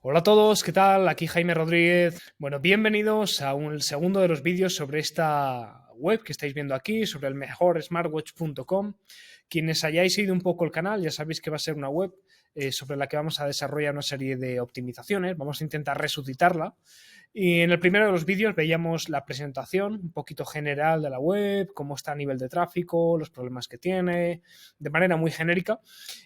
Hola a todos, ¿qué tal? Aquí Jaime Rodríguez. Bueno, bienvenidos a el segundo de los vídeos sobre esta web que estáis viendo aquí, sobre el mejor smartwatch.com. Quienes hayáis seguido un poco el canal ya sabéis que va a ser una web sobre la que vamos a desarrollar una serie de optimizaciones. Vamos a intentar resucitarla. Y en el primero de los vídeos veíamos la presentación un poquito general de la web, cómo está a nivel de tráfico, los problemas que tiene, de manera muy genérica.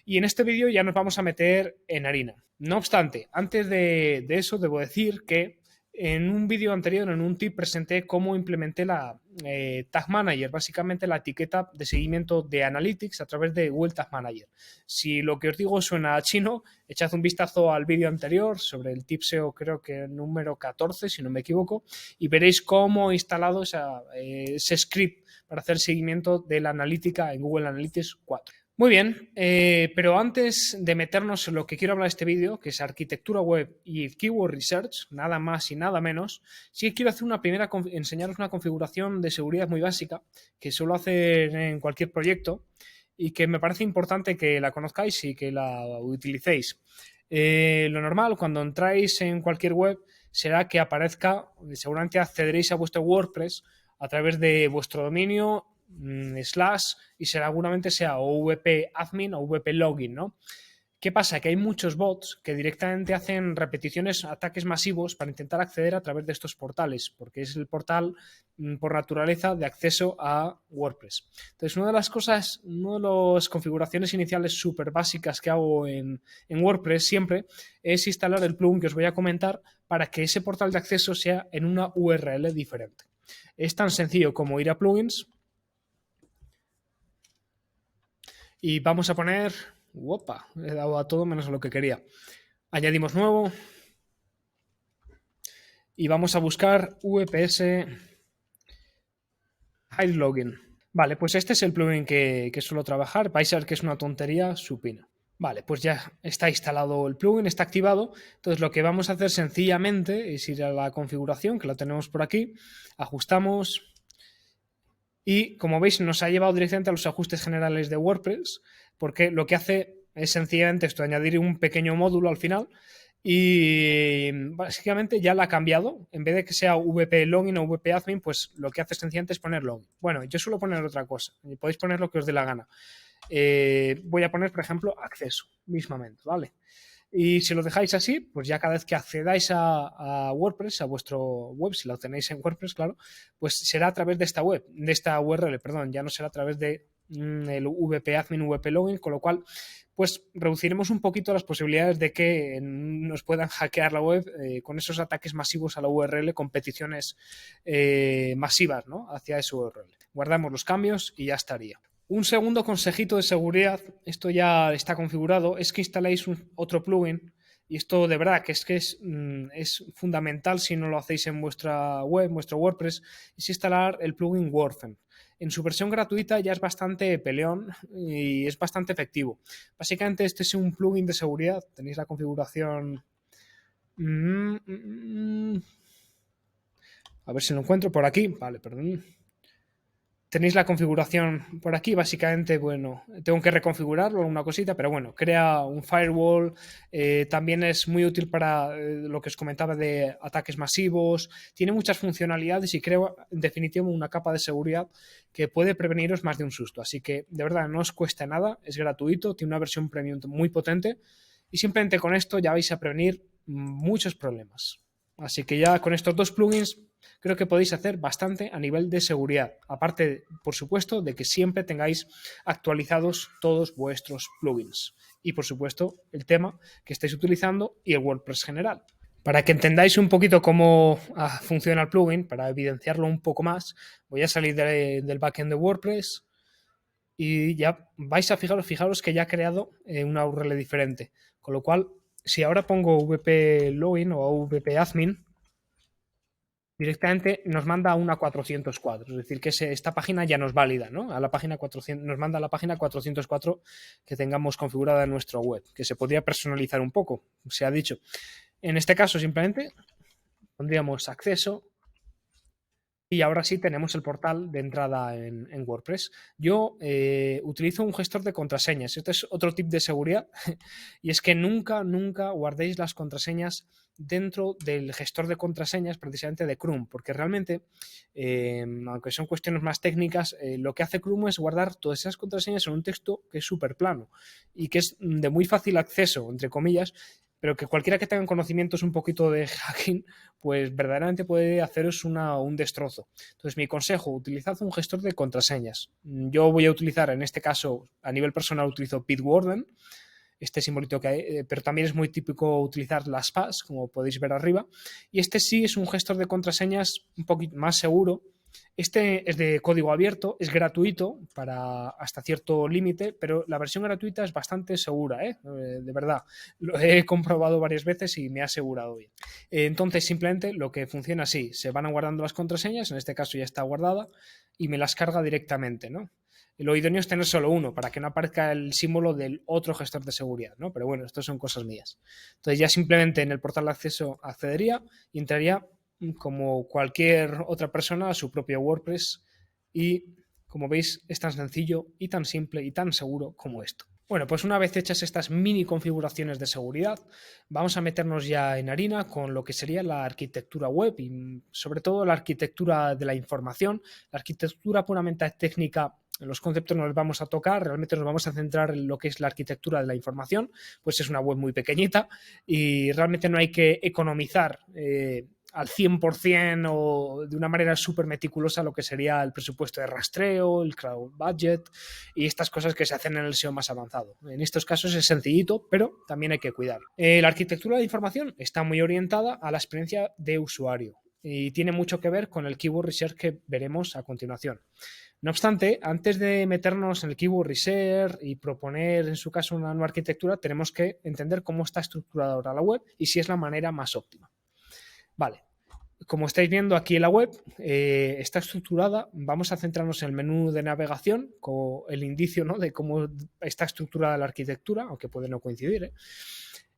Y en este vídeo ya nos vamos a meter en harina. No obstante, antes de eso debo decir que en un vídeo anterior, en un tip, presenté cómo implementé la Tag Manager, básicamente la etiqueta de seguimiento de Analytics a través de Google Tag Manager. Si lo que os digo suena a chino, echad un vistazo al vídeo anterior sobre el tip SEO, creo que número 14, si no me equivoco, y veréis cómo he instalado ese script para hacer seguimiento de la analítica en Google Analytics 4. Muy bien, pero antes de meternos en lo que quiero hablar de este vídeo, que es arquitectura web y keyword research, nada más y nada menos, sí que quiero hacer enseñaros una configuración de seguridad muy básica que suelo hacer en cualquier proyecto y que me parece importante que la conozcáis y que la utilicéis. Lo normal cuando entráis en cualquier web será que aparezca, seguramente accederéis a vuestro WordPress a través de vuestro dominio slash y seguramente sea o VP admin o VP login, ¿no? ¿Qué pasa? Que hay muchos bots que directamente hacen repeticiones, ataques masivos para intentar acceder a través de estos portales, porque es el portal por naturaleza de acceso a WordPress. Entonces, una de las configuraciones iniciales súper básicas que hago en WordPress siempre es instalar el plugin que os voy a comentar para que ese portal de acceso sea en una URL diferente. Es tan sencillo como ir a plugins y vamos a poner... Opa, he dado a todo menos a lo que quería. Añadimos nuevo y vamos a buscar VPS Hide Login. Vale, pues este es el plugin que suelo trabajar. Vais a ver que es una tontería supina. Vale, pues ya está instalado el plugin, está activado. Entonces lo que vamos a hacer sencillamente es ir a la configuración, que la tenemos por aquí, ajustamos y como veis nos ha llevado directamente a los ajustes generales de WordPress, porque lo que hace es sencillamente esto, añadir un pequeño módulo al final y básicamente ya la ha cambiado. En vez de que sea VP Login o VP Admin, pues lo que hace sencillamente es poner Login. Bueno, yo suelo poner otra cosa, y podéis poner lo que os dé la gana. Voy a poner, por ejemplo, acceso, mismamente, ¿vale? Y si lo dejáis así, pues ya cada vez que accedáis a WordPress, a vuestro web, si lo tenéis en WordPress, claro, pues será a través de esta web, de esta URL, perdón, ya no será a través de el VP Admin, VP Login, con lo cual, pues reduciremos un poquito las posibilidades de que nos puedan hackear la web con esos ataques masivos a la URL, con peticiones masivas, ¿no? Hacia esa URL. Guardamos los cambios y ya estaría. Un segundo consejito de seguridad, esto ya está configurado, es que instaléis otro plugin y esto de verdad que es fundamental si no lo hacéis en vuestra web, en vuestro WordPress, es instalar el plugin WordFence. En su versión gratuita ya es bastante peleón y es bastante efectivo. Básicamente este es un plugin de seguridad, tenéis la configuración... A ver si lo encuentro por aquí, vale, perdón. Tenéis la configuración por aquí, básicamente, bueno, tengo que reconfigurarlo, una cosita, pero bueno, crea un firewall, también es muy útil para lo que os comentaba de ataques masivos, tiene muchas funcionalidades y creo, en definitiva, una capa de seguridad que puede preveniros más de un susto, así que, de verdad, no os cuesta nada, es gratuito, tiene una versión premium muy potente y simplemente con esto ya vais a prevenir muchos problemas. Así que ya con estos dos plugins creo que podéis hacer bastante a nivel de seguridad. Aparte, por supuesto, de que siempre tengáis actualizados todos vuestros plugins. Y, por supuesto, el tema que estáis utilizando y el WordPress general. Para que entendáis un poquito cómo funciona el plugin, para evidenciarlo un poco más, voy a salir del backend de WordPress y ya vais a fijaros que ya ha creado una URL diferente. Con lo cual, si ahora pongo VP Login o VP Admin, directamente nos manda a una 404, es decir, que esta página ya no es válida, ¿no? A la página 400, nos manda a la página 404 que tengamos configurada en nuestra web, que se podría personalizar un poco, se ha dicho. En este caso, simplemente pondríamos acceso Y ahora sí tenemos el portal de entrada en WordPress. Yo utilizo un gestor de contraseñas. Este es otro tip de seguridad y es que nunca guardéis las contraseñas dentro del gestor de contraseñas precisamente de Chrome, porque realmente, aunque son cuestiones más técnicas, lo que hace Chrome es guardar todas esas contraseñas en un texto que es súper plano y que es de muy fácil acceso, entre comillas, pero que cualquiera que tenga conocimientos un poquito de hacking, pues verdaderamente puede haceros un destrozo. Entonces, mi consejo, utilizad un gestor de contraseñas. Yo voy a utilizar, en este caso, a nivel personal, utilizo Bitwarden, este simbolito que hay, pero también es muy típico utilizar las PAS, como podéis ver arriba, y este sí es un gestor de contraseñas un poquito más seguro. Este es de código abierto, es gratuito para hasta cierto límite, pero la versión gratuita es bastante segura, de verdad. Lo he comprobado varias veces y me ha asegurado bien. Entonces, simplemente lo que funciona así, se van guardando las contraseñas, en este caso ya está guardada, y me las carga directamente, ¿no? Lo idóneo es tener solo uno para que no aparezca el símbolo del otro gestor de seguridad, ¿no? Pero bueno, esto son cosas mías. Entonces ya simplemente en el portal de acceso accedería y entraría como cualquier otra persona a su propio WordPress y, como veis, es tan sencillo y tan simple y tan seguro como esto. Bueno, pues una vez hechas estas mini configuraciones de seguridad, vamos a meternos ya en harina con lo que sería la arquitectura web y sobre todo la arquitectura de la información, la arquitectura puramente técnica. Los conceptos no los vamos a tocar, realmente nos vamos a centrar en lo que es la arquitectura de la información, pues es una web muy pequeñita y realmente no hay que economizar al 100% o de una manera súper meticulosa lo que sería el presupuesto de rastreo, el cloud budget y estas cosas que se hacen en el SEO más avanzado. En estos casos es sencillito, pero también hay que cuidarlo. La arquitectura de información está muy orientada a la experiencia de usuario y tiene mucho que ver con el keyword research que veremos a continuación. No obstante, antes de meternos en el keyword research y proponer en su caso una nueva arquitectura, tenemos que entender cómo está estructurada ahora la web y si es la manera más óptima. Vale, como estáis viendo aquí en la web, está estructurada. Vamos a centrarnos en el menú de navegación, como el indicio, ¿no?, de cómo está estructurada la arquitectura, aunque puede no coincidir,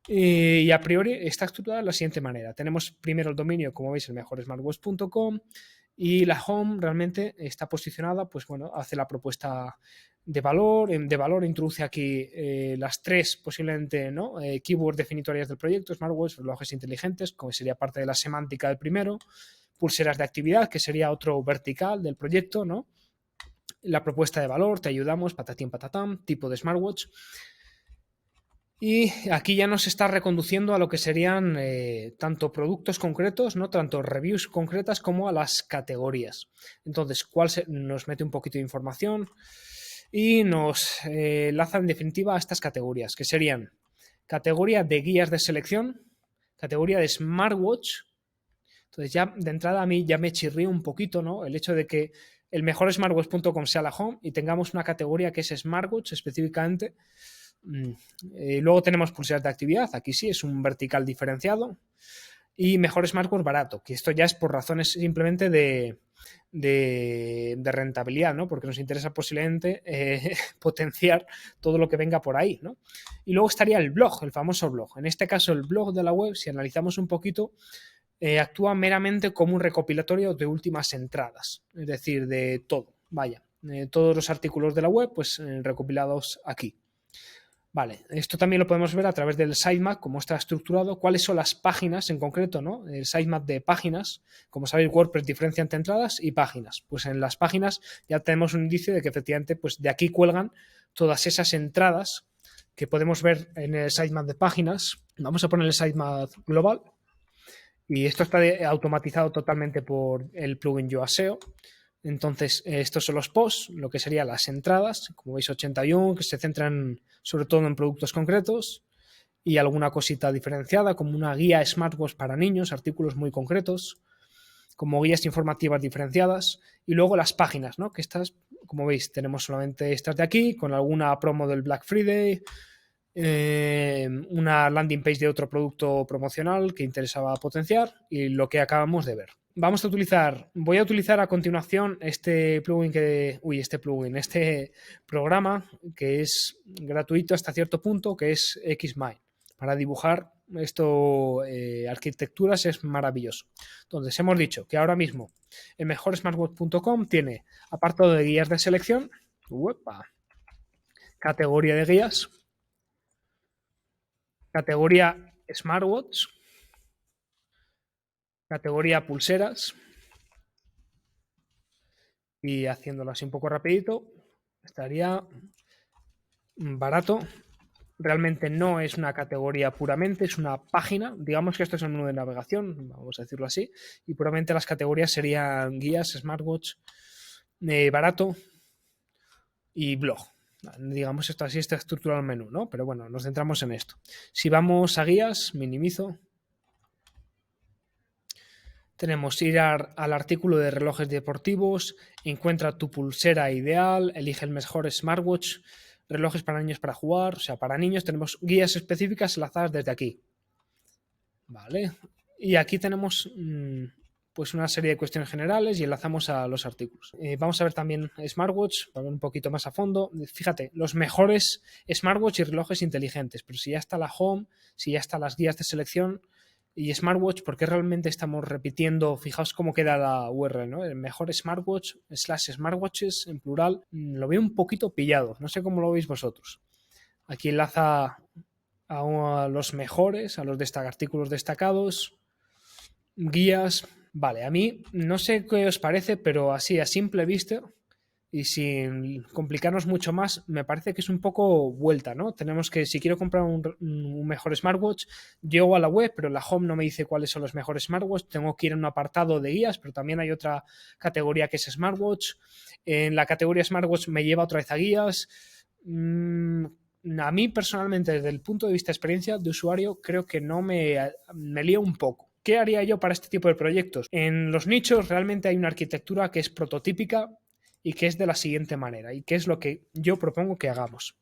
y a priori está estructurada de la siguiente manera. Tenemos primero el dominio, como veis, el mejoresmartwebs.com, y la home realmente está posicionada, pues bueno, hace la propuesta de valor, introduce aquí las tres posiblemente, ¿no?, keywords definitorias del proyecto: smartwebs, relojes inteligentes, como sería parte de la semántica del primero; pulseras de actividad, que sería otro vertical del proyecto, ¿no?; la propuesta de valor, te ayudamos, patatín patatán, tipo de smartwatch. Y aquí ya nos está reconduciendo a lo que serían tanto productos concretos, ¿no?, tanto reviews concretas, como a las categorías. Entonces, nos mete un poquito de información y nos enlaza en definitiva a estas categorías, que serían categoría de guías de selección, categoría de smartwatch. Entonces ya de entrada a mí ya me chirría un poquito, ¿no?, el hecho de que el mejor smartwatch.com sea la home y tengamos una categoría que es smartwatch específicamente. Luego tenemos pulseras de actividad, aquí sí es un vertical diferenciado, y mejor smartwatch barato, que esto ya es por razones simplemente de rentabilidad, ¿no?, porque nos interesa posiblemente potenciar todo lo que venga por ahí, ¿no? Y luego estaría el blog, el famoso blog. En este caso, el blog de la web, si analizamos un poquito, actúa meramente como un recopilatorio de últimas entradas, es decir, de todo, vaya, todos los artículos de la web, pues recopilados aquí. Vale, esto también lo podemos ver a través del sitemap, cómo está estructurado, cuáles son las páginas en concreto, ¿no? El sitemap de páginas. Como sabéis, WordPress diferencia entre entradas y páginas. Pues en las páginas ya tenemos un indicio de que efectivamente, pues de aquí cuelgan todas esas entradas que podemos ver en el sitemap de páginas. Vamos a poner el sitemap global y esto está automatizado totalmente por el plugin Yoast SEO. Entonces, estos son los posts, lo que serían las entradas, como veis 81, que se centran sobre todo en productos concretos y alguna cosita diferenciada, como una guía smartwatch para niños, artículos muy concretos, como guías informativas diferenciadas, y luego las páginas, ¿no?, que estas, como veis, tenemos solamente estas de aquí, con alguna promo del Black Friday, una landing page de otro producto promocional que interesaba potenciar y lo que acabamos de ver. Voy a utilizar a continuación este programa que es gratuito hasta cierto punto, que es Xmind, para dibujar arquitecturas es maravilloso. Entonces, hemos dicho que ahora mismo el mejor smartwatch.com tiene apartado de guías de selección, categoría de guías, categoría smartwatch, categoría pulseras, y haciéndolo así un poco rapidito, estaría barato. Realmente no es una categoría puramente, es una página. Digamos que esto es el menú de navegación, vamos a decirlo así, y puramente las categorías serían guías, smartwatch, barato y blog. Digamos esto así está estructurado el menú, ¿no? Pero bueno, nos centramos en esto. Si vamos a guías, minimizo. Tenemos ir al artículo de relojes deportivos, encuentra tu pulsera ideal, elige el mejor smartwatch, relojes para niños para jugar. O sea, para niños tenemos guías específicas enlazadas desde aquí. Vale. Y aquí tenemos pues una serie de cuestiones generales y enlazamos a los artículos. Vamos a ver también smartwatch, para ver un poquito más a fondo. Fíjate, los mejores smartwatch y relojes inteligentes, pero si ya está la home, si ya están las guías de selección y smartwatch, ¿por qué realmente estamos repitiendo? Fijaos cómo queda la URL, ¿no? El mejor smartwatch / smartwatches en plural, lo veo un poquito pillado, no sé cómo lo veis vosotros. Aquí enlaza a los mejores, a los artículos destacados, guías. Vale, a mí no sé qué os parece, pero así a simple vista y sin complicarnos mucho más, me parece que es un poco vuelta, ¿no? Tenemos que, si quiero comprar un mejor smartwatch, llego a la web, pero la home no me dice cuáles son los mejores smartwatch, tengo que ir a un apartado de guías, pero también hay otra categoría que es smartwatch. En la categoría smartwatch me lleva otra vez a guías. A mí personalmente, desde el punto de vista de experiencia de usuario, creo que no me lío un poco. ¿Qué haría yo para este tipo de proyectos? En los nichos realmente hay una arquitectura que es prototípica y que es de la siguiente manera, y que es lo que yo propongo que hagamos.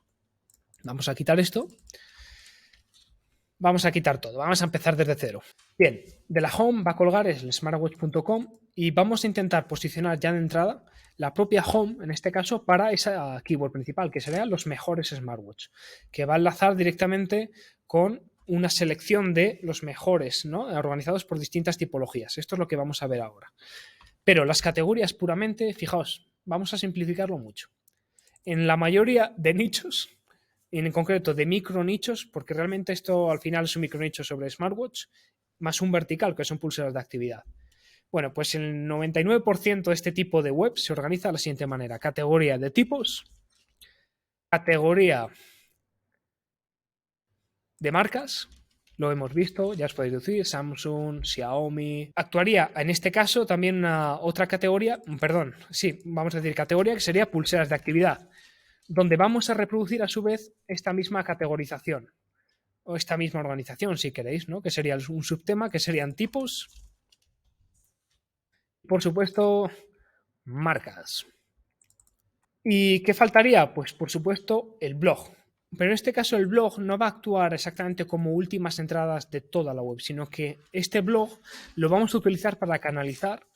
Vamos a quitar esto. Vamos a quitar todo. Vamos a empezar desde cero. Bien, de la home va a colgar el smartwatch.com y vamos a intentar posicionar ya de entrada la propia home, en este caso, para esa keyword principal, que serían los mejores smartwatch, que va a enlazar directamente con una selección de los mejores, ¿no? Organizados por distintas tipologías. Esto es lo que vamos a ver ahora. Pero las categorías puramente, fijaos, vamos a simplificarlo mucho. En la mayoría de nichos, en concreto de micro nichos, porque realmente esto al final es un micro nicho sobre smartwatch, más un vertical, que son pulseras de actividad. Bueno, pues el 99% de este tipo de web se organiza de la siguiente manera. Categoría de tipos, categoría de marcas, lo hemos visto, ya os podéis decir, Samsung, Xiaomi. Actuaría en este caso también otra categoría, vamos a decir categoría que sería pulseras de actividad, donde vamos a reproducir a su vez esta misma categorización o esta misma organización, si queréis, ¿no? Que sería un subtema, que serían tipos, por supuesto, marcas. ¿Y qué faltaría? Pues por supuesto el blog. Pero en este caso el blog no va a actuar exactamente como últimas entradas de toda la web, sino que este blog lo vamos a utilizar para canalizar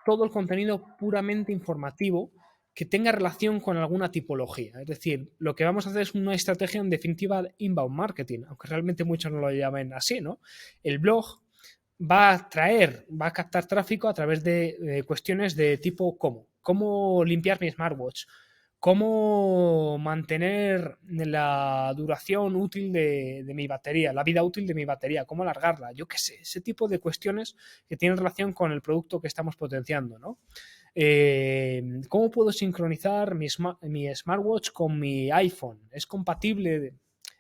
todo el contenido puramente informativo que tenga relación con alguna tipología. Es decir, lo que vamos a hacer es una estrategia en definitiva de inbound marketing, aunque realmente muchos no lo llamen así, ¿no? El blog va a captar tráfico a través de cuestiones de tipo cómo limpiar mi smartwatch, cómo mantener la duración útil de mi batería, la vida útil de mi batería, cómo alargarla, yo qué sé, ese tipo de cuestiones que tienen relación con el producto que estamos potenciando, ¿no? ¿Cómo puedo sincronizar mi smartwatch con mi iPhone? ¿Es compatible?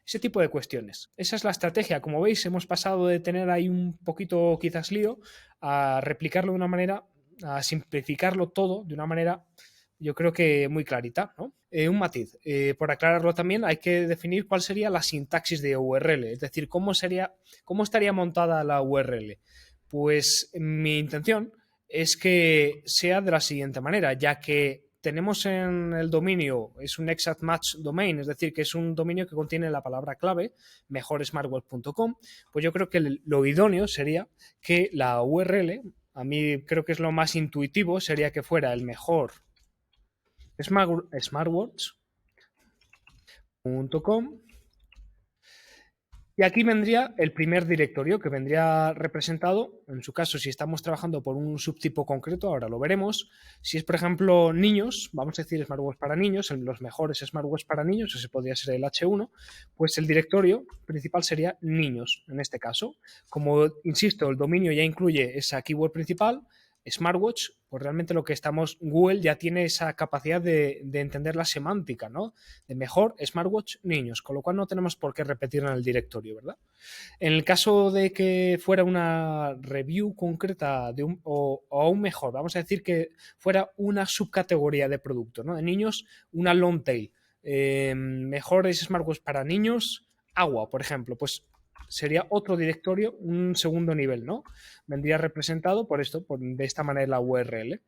Ese tipo de cuestiones. Esa es la estrategia. Como veis, hemos pasado de tener ahí un poquito quizás lío a replicarlo de una manera, a simplificarlo todo de una manera, yo creo que muy clarita, ¿no? Un matiz. Por aclararlo también, hay que definir cuál sería la sintaxis de URL, es decir, cómo estaría montada la URL. Pues mi intención es que sea de la siguiente manera, ya que tenemos en el dominio, es un exact match domain, es decir, que es un dominio que contiene la palabra clave, mejorsmartwatch.com, pues yo creo que lo idóneo sería que la URL, a mí creo que es lo más intuitivo, sería que fuera el mejor smartwatch.com Y aquí vendría el primer directorio, que vendría representado, en su caso, si estamos trabajando por un subtipo concreto, ahora lo veremos. Si es, por ejemplo, niños, vamos a decir smartwatch para niños, los mejores smartwatch para niños, ese podría ser el H1, pues el directorio principal sería niños, en este caso. Como, insisto, el dominio ya incluye esa keyword principal, smartwatch, pues realmente lo que estamos, Google ya tiene esa capacidad de entender la semántica, ¿no? De mejor smartwatch niños, con lo cual no tenemos por qué repetirlo en el directorio, ¿verdad? En el caso de que fuera una review concreta o aún mejor, vamos a decir que fuera una subcategoría de producto, ¿no? De niños, una long tail. Mejores smartwatch para niños, agua, por ejemplo, pues sería otro directorio, un segundo nivel, ¿no? Vendría representado por esto, de esta manera la URL.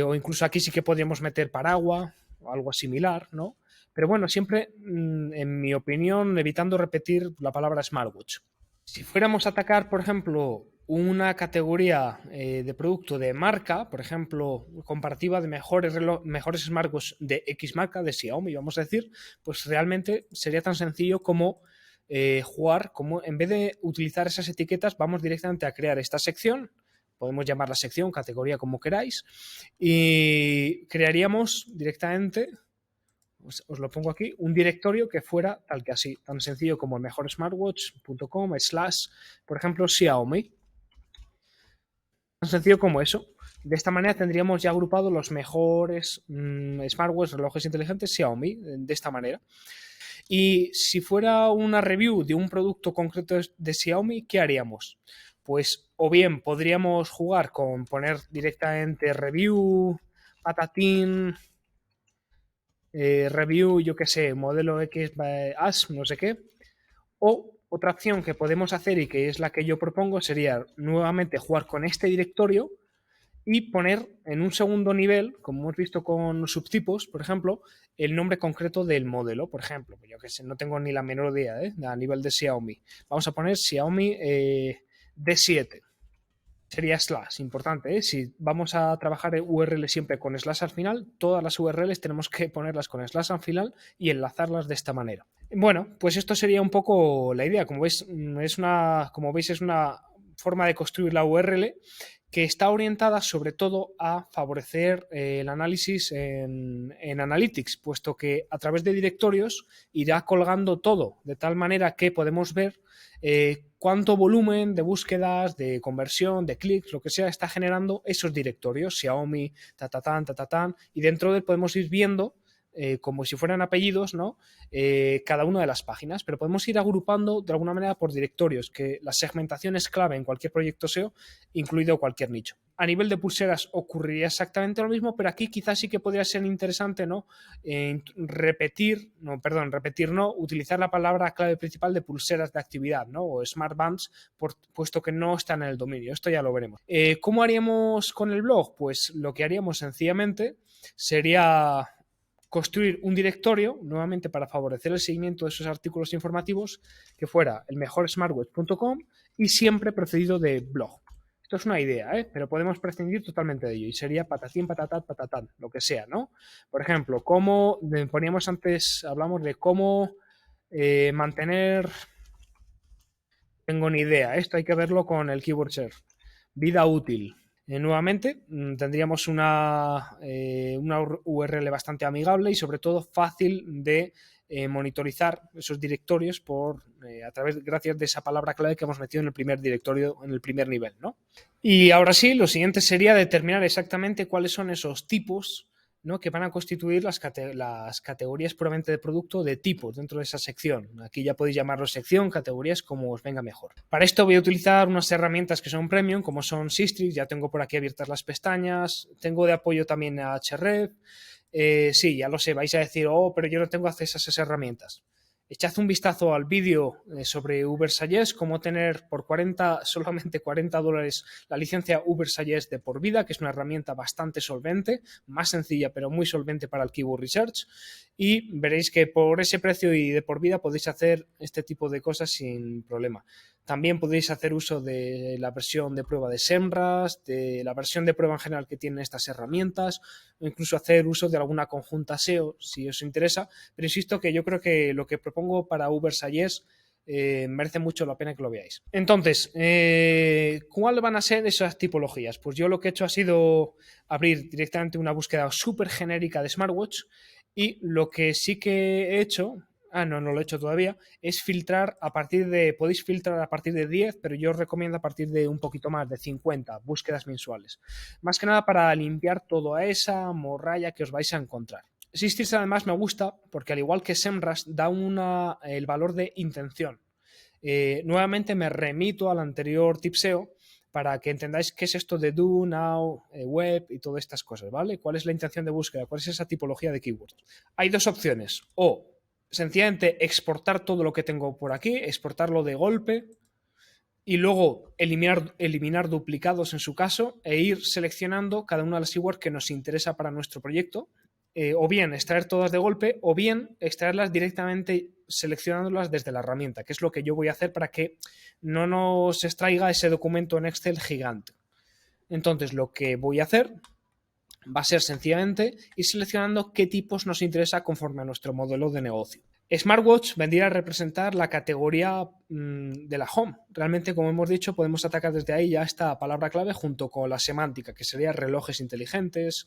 O incluso aquí sí que podríamos meter paraguas o algo similar, ¿no? Pero bueno, siempre, en mi opinión, evitando repetir la palabra smartwatch. Si fuéramos a atacar, por ejemplo, una categoría de producto de marca, por ejemplo, comparativa de mejores smartwatches de X marca, de Xiaomi, vamos a decir, pues realmente sería tan sencillo como jugar, como en vez de utilizar esas etiquetas, vamos directamente a crear esta sección, podemos llamarla sección, categoría, como queráis, y crearíamos directamente, os lo pongo aquí, un directorio que fuera tal que así, tan sencillo como el mejorsmartwatch.com / por ejemplo, Xiaomi. Tan sencillo como eso. De esta manera tendríamos ya agrupado los mejores smartwatches, relojes inteligentes Xiaomi, de esta manera. Y si fuera una review de un producto concreto de Xiaomi, ¿qué haríamos? Pues o bien podríamos jugar con poner directamente review, patatín, review, yo qué sé, modelo X AS, no sé qué. O otra opción que podemos hacer y que es la que yo propongo sería nuevamente jugar con este directorio y poner en un segundo nivel, como hemos visto con subtipos, por ejemplo, el nombre concreto del modelo. Por ejemplo, yo que sé, no tengo ni la menor idea a nivel de Xiaomi. Vamos a poner Xiaomi D7. Sería slash, importante, ¿eh? Si vamos a trabajar en URL siempre con slash al final, todas las URLs tenemos que ponerlas con slash al final y enlazarlas de esta manera. Bueno, pues esto sería un poco la idea. Como veis, es una forma de construir la URL que está orientada sobre todo a favorecer el análisis en Analytics, puesto que a través de directorios irá colgando todo, de tal manera que podemos ver cuánto volumen de búsquedas, de conversión, de clics, lo que sea, está generando esos directorios, Xiaomi, tatatán, y dentro de él podemos ir viendo como si fueran apellidos, ¿no? Cada una de las páginas, pero podemos ir agrupando de alguna manera por directorios, que la segmentación es clave en cualquier proyecto SEO, incluido cualquier nicho. A nivel de pulseras ocurriría exactamente lo mismo, pero aquí quizás sí que podría ser interesante, ¿no? Utilizar la palabra clave principal de pulseras de actividad, ¿no? O smart bands, puesto que no están en el dominio. Esto ya lo veremos. ¿Cómo haríamos con el blog? Pues lo que haríamos sencillamente sería construir un directorio, nuevamente para favorecer el seguimiento de esos artículos informativos, que fuera el mejorsmartwatch.com y siempre precedido de blog. Esto es una idea, pero podemos prescindir totalmente de ello y sería patatín, patatán, lo que sea, ¿no? Por ejemplo, hablamos de cómo mantener, tengo ni idea, esto hay que verlo con el keyword share, vida útil. Nuevamente tendríamos una URL bastante amigable y sobre todo fácil de monitorizar esos directorios gracias de esa palabra clave que hemos metido en el primer directorio, en el primer nivel, ¿no? Y ahora sí, lo siguiente sería determinar exactamente cuáles son esos tipos, ¿no? Que van a constituir las categorías puramente de producto de tipos dentro de esa sección. Aquí ya podéis llamarlo sección, categorías, como os venga mejor. Para esto voy a utilizar unas herramientas que son premium, como son Sistrix, ya tengo por aquí abiertas las pestañas, tengo de apoyo también a Ahrefs. Sí, ya lo sé, vais a decir, pero yo no tengo acceso a esas herramientas. Echad un vistazo al vídeo sobre Ubersuggest, cómo tener por solamente $40 la licencia Ubersuggest de por vida, que es una herramienta bastante solvente, más sencilla pero muy solvente para el Keyword Research, y veréis que por ese precio y de por vida podéis hacer este tipo de cosas sin problema. También podéis hacer uso de la versión de prueba de SEMrush, de la versión de prueba en general que tienen estas herramientas, o incluso hacer uso de alguna conjunta SEO si os interesa, pero insisto que yo creo que lo que propongo para Ubersuggest merece mucho la pena que lo veáis. Entonces, ¿cuáles van a ser esas tipologías? Pues yo lo que he hecho ha sido abrir directamente una búsqueda súper genérica de smartwatch, y lo que sí que he hecho, no lo he hecho todavía, es filtrar podéis filtrar a partir de 10, pero yo os recomiendo a partir de un poquito más, de 50 búsquedas mensuales. Más que nada para limpiar toda esa morralla que os vais a encontrar. Systrix además me gusta porque, al igual que SEMrush, da el valor de intención. Nuevamente me remito al anterior tipseo para que entendáis qué es esto de do, now, web y todas estas cosas, ¿vale? ¿Cuál es la intención de búsqueda? ¿Cuál es esa tipología de keywords? Hay dos opciones: o sencillamente exportar todo lo que tengo por aquí, exportarlo de golpe y luego eliminar duplicados en su caso, e ir seleccionando cada una de las keywords que nos interesa para nuestro proyecto. O bien extraer todas de golpe, o bien extraerlas directamente seleccionándolas desde la herramienta, que es lo que yo voy a hacer para que no nos extraiga ese documento en Excel gigante. Entonces, lo que voy a hacer va a ser sencillamente ir seleccionando qué tipos nos interesa conforme a nuestro modelo de negocio. Smartwatch vendría a representar la categoría de la home. Realmente, como hemos dicho, podemos atacar desde ahí ya esta palabra clave junto con la semántica, que sería relojes inteligentes.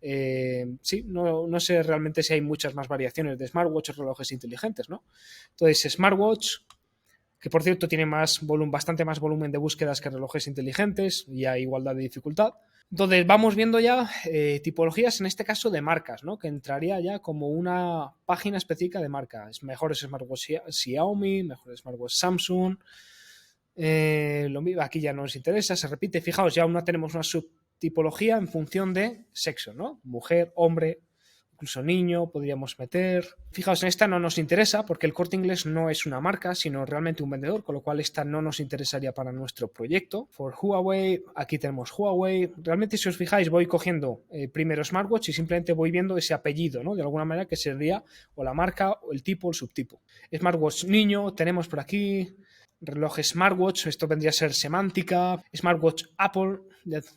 Sí, no sé realmente si hay muchas más variaciones de smartwatch o relojes inteligentes, ¿no? Entonces, smartwatch, que por cierto tiene bastante más volumen de búsquedas que relojes inteligentes y a igualdad de dificultad. Entonces vamos viendo ya tipologías, en este caso de marcas, ¿no? Que entraría ya como una página específica de marcas. Mejores smartwatch Xiaomi, mejores smartwatch Samsung. Aquí ya no nos interesa, se repite. Fijaos, ya aún no tenemos una subtipología en función de sexo, ¿no? Mujer, hombre, incluso niño podríamos meter. Fijaos, en esta no nos interesa porque el Corte Inglés no es una marca, sino realmente un vendedor, con lo cual esta no nos interesaría para nuestro proyecto. For Huawei, aquí tenemos Huawei. Realmente, si os fijáis, voy cogiendo primero smartwatch y simplemente voy viendo ese apellido, ¿no? De alguna manera, que sería o la marca, o el tipo, o el subtipo. Smartwatch niño, tenemos por aquí. Reloj smartwatch, esto vendría a ser semántica. Smartwatch Apple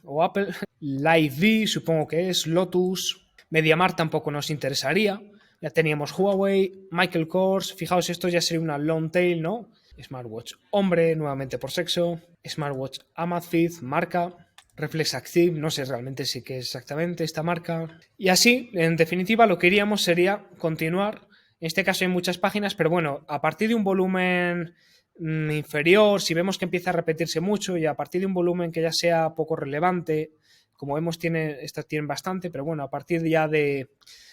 o Apple. Live V, supongo que es. Lotus. MediaMarkt tampoco nos interesaría. Ya teníamos Huawei, Michael Kors. Fijaos, esto ya sería una long tail, ¿no? Smartwatch hombre, nuevamente por sexo. Smartwatch Amazfit, marca. Reflex Active, no sé realmente si qué es exactamente esta marca. Y así, en definitiva, lo que iríamos sería continuar. En este caso hay muchas páginas, pero bueno, a partir de un volumen inferior, si vemos que empieza a repetirse mucho, y a partir de un volumen que ya sea poco relevante, como vemos, estas tienen bastante, pero bueno, a partir ya de...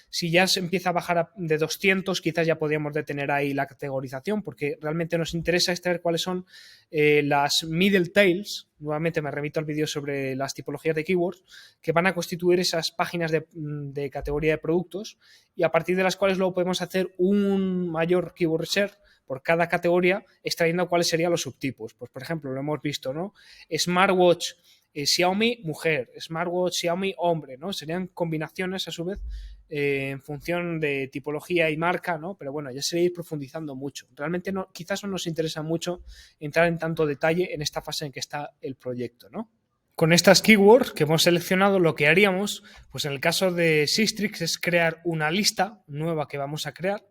Si ya se empieza a bajar de 200, quizás ya podríamos detener ahí la categorización, porque realmente nos interesa extraer cuáles son las middle tails. Nuevamente me remito al vídeo sobre las tipologías de keywords, que van a constituir esas páginas de categoría de productos, y a partir de las cuales luego podemos hacer un mayor keyword share por cada categoría, extrayendo cuáles serían los subtipos. Pues, por ejemplo, lo hemos visto, ¿no? Smartwatch Xiaomi mujer, smartwatch Xiaomi hombre, ¿no? Serían combinaciones a su vez en función de tipología y marca, ¿no? Pero bueno, ya sería ir profundizando mucho. Realmente quizás no nos interesa mucho entrar en tanto detalle en esta fase en que está el proyecto, ¿no? Con estas keywords que hemos seleccionado, lo que haríamos, pues en el caso de Systrix, es crear una lista nueva que vamos a crear.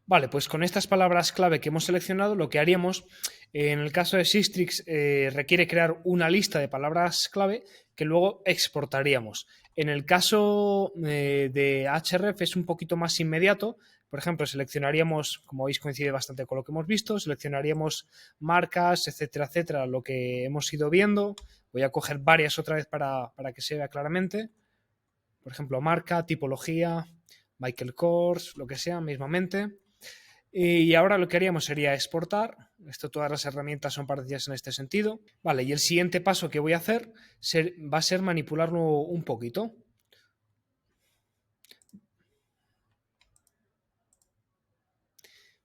Vale, pues con estas palabras clave que hemos seleccionado, lo que haríamos, en el caso de Systrix, requiere crear una lista de palabras clave que luego exportaríamos. En el caso de Href es un poquito más inmediato. Por ejemplo, seleccionaríamos, como veis coincide bastante con lo que hemos visto, seleccionaríamos marcas, etcétera, etcétera, lo que hemos ido viendo. Voy a coger varias otra vez para que se vea claramente. Por ejemplo, marca, tipología, Michael Kors, lo que sea, mismamente. Y ahora lo que haríamos sería exportar. Todas las herramientas son parecidas en este sentido. Vale, y el siguiente paso que voy a hacer va a ser manipularlo un poquito.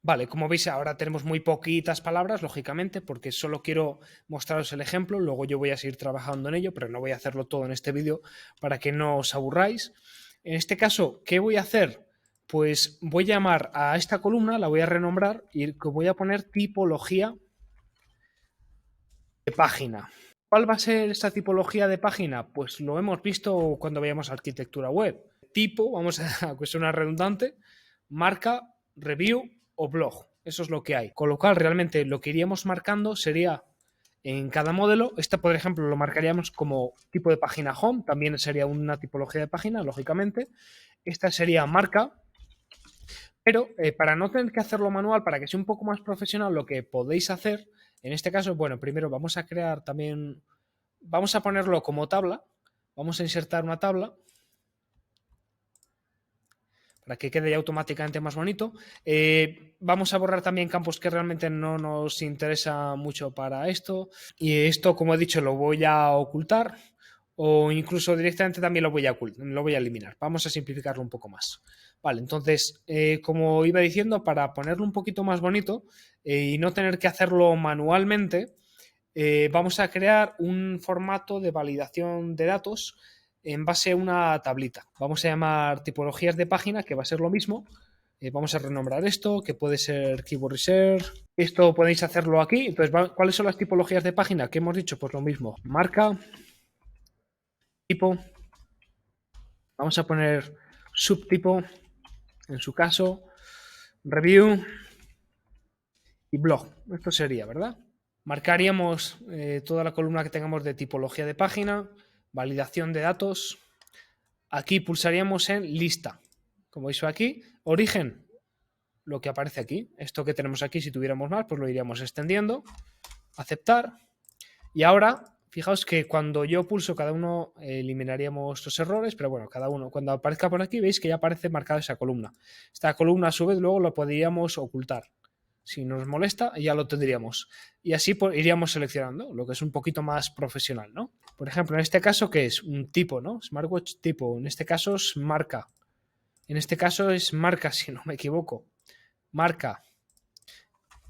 Vale, como veis, ahora tenemos muy poquitas palabras, lógicamente, porque solo quiero mostraros el ejemplo. Luego yo voy a seguir trabajando en ello, pero no voy a hacerlo todo en este vídeo para que no os aburráis. En este caso, ¿qué voy a hacer? Pues voy a llamar a esta columna, la voy a renombrar y voy a poner tipología de página. ¿Cuál va a ser esta tipología de página? Pues lo hemos visto cuando veíamos arquitectura web. Tipo, vamos a que suena redundante, marca, review o blog. Eso es lo que hay. Con lo cual, realmente lo que iríamos marcando sería en cada modelo. Este, por ejemplo, lo marcaríamos como tipo de página home. También sería una tipología de página, lógicamente. Esta sería marca. Pero para no tener que hacerlo manual, para que sea un poco más profesional, lo que podéis hacer, en este caso, bueno, primero vamos a crear también, vamos a ponerlo como tabla. Vamos a insertar una tabla para que quede automáticamente más bonito. Vamos a borrar también campos que realmente no nos interesa mucho para esto. Y esto, como he dicho, lo voy a ocultar o incluso directamente también lo voy a eliminar. Vamos a simplificarlo un poco más. Vale, entonces, como iba diciendo, para ponerlo un poquito más bonito y no tener que hacerlo manualmente, vamos a crear un formato de validación de datos en base a una tablita. Vamos a llamar tipologías de página, que va a ser lo mismo. Vamos a renombrar esto, que puede ser Keyword Research. Esto podéis hacerlo aquí. Entonces, ¿cuáles son las tipologías de página? ¿Qué hemos dicho? Pues lo mismo. Marca, tipo. Vamos a poner subtipo, en su caso, review y blog. Esto sería, ¿verdad? Marcaríamos toda la columna que tengamos de tipología de página, validación de datos. Aquí pulsaríamos en lista. Como veis aquí, origen, lo que aparece aquí. Esto que tenemos aquí, si tuviéramos más, pues lo iríamos extendiendo. Aceptar. Y ahora, fijaos que cuando yo pulso cada uno, eliminaríamos los errores, pero bueno, cada uno, cuando aparezca por aquí, veis que ya aparece marcada esa columna. Esta columna, a su vez, luego la podríamos ocultar. Si nos molesta, ya lo tendríamos. Y así pues, iríamos seleccionando, lo que es un poquito más profesional, ¿no? Por ejemplo, en este caso, ¿qué es? Un tipo, ¿no? Smartwatch tipo. En este caso es marca. En este caso es marca, si no me equivoco. Marca.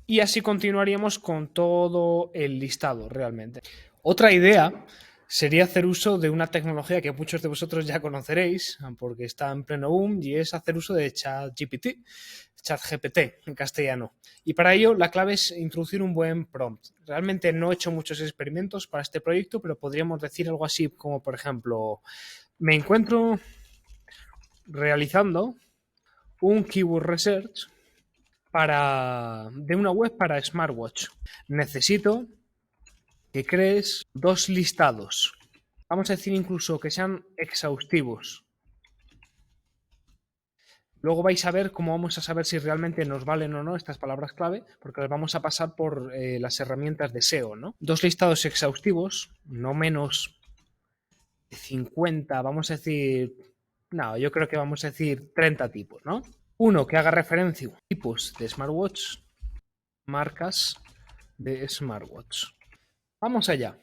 Y así continuaríamos con todo el listado realmente. Otra idea sería hacer uso de una tecnología que muchos de vosotros ya conoceréis, porque está en pleno boom, y es hacer uso de ChatGPT en castellano. Y para ello la clave es introducir un buen prompt. Realmente no he hecho muchos experimentos para este proyecto, pero podríamos decir algo así como, por ejemplo, me encuentro realizando un keyword research de una web para smartwatch. Necesito que crees 2 listados. Vamos a decir incluso que sean exhaustivos. Luego vais a ver cómo vamos a saber si realmente nos valen o no estas palabras clave, porque las vamos a pasar por las herramientas de SEO, ¿no? 2 listados exhaustivos, no menos de 50, vamos a decir... No, yo creo que vamos a decir 30 tipos, ¿no? Uno que haga referencia a tipos de smartwatch, marcas de smartwatch. Vamos allá.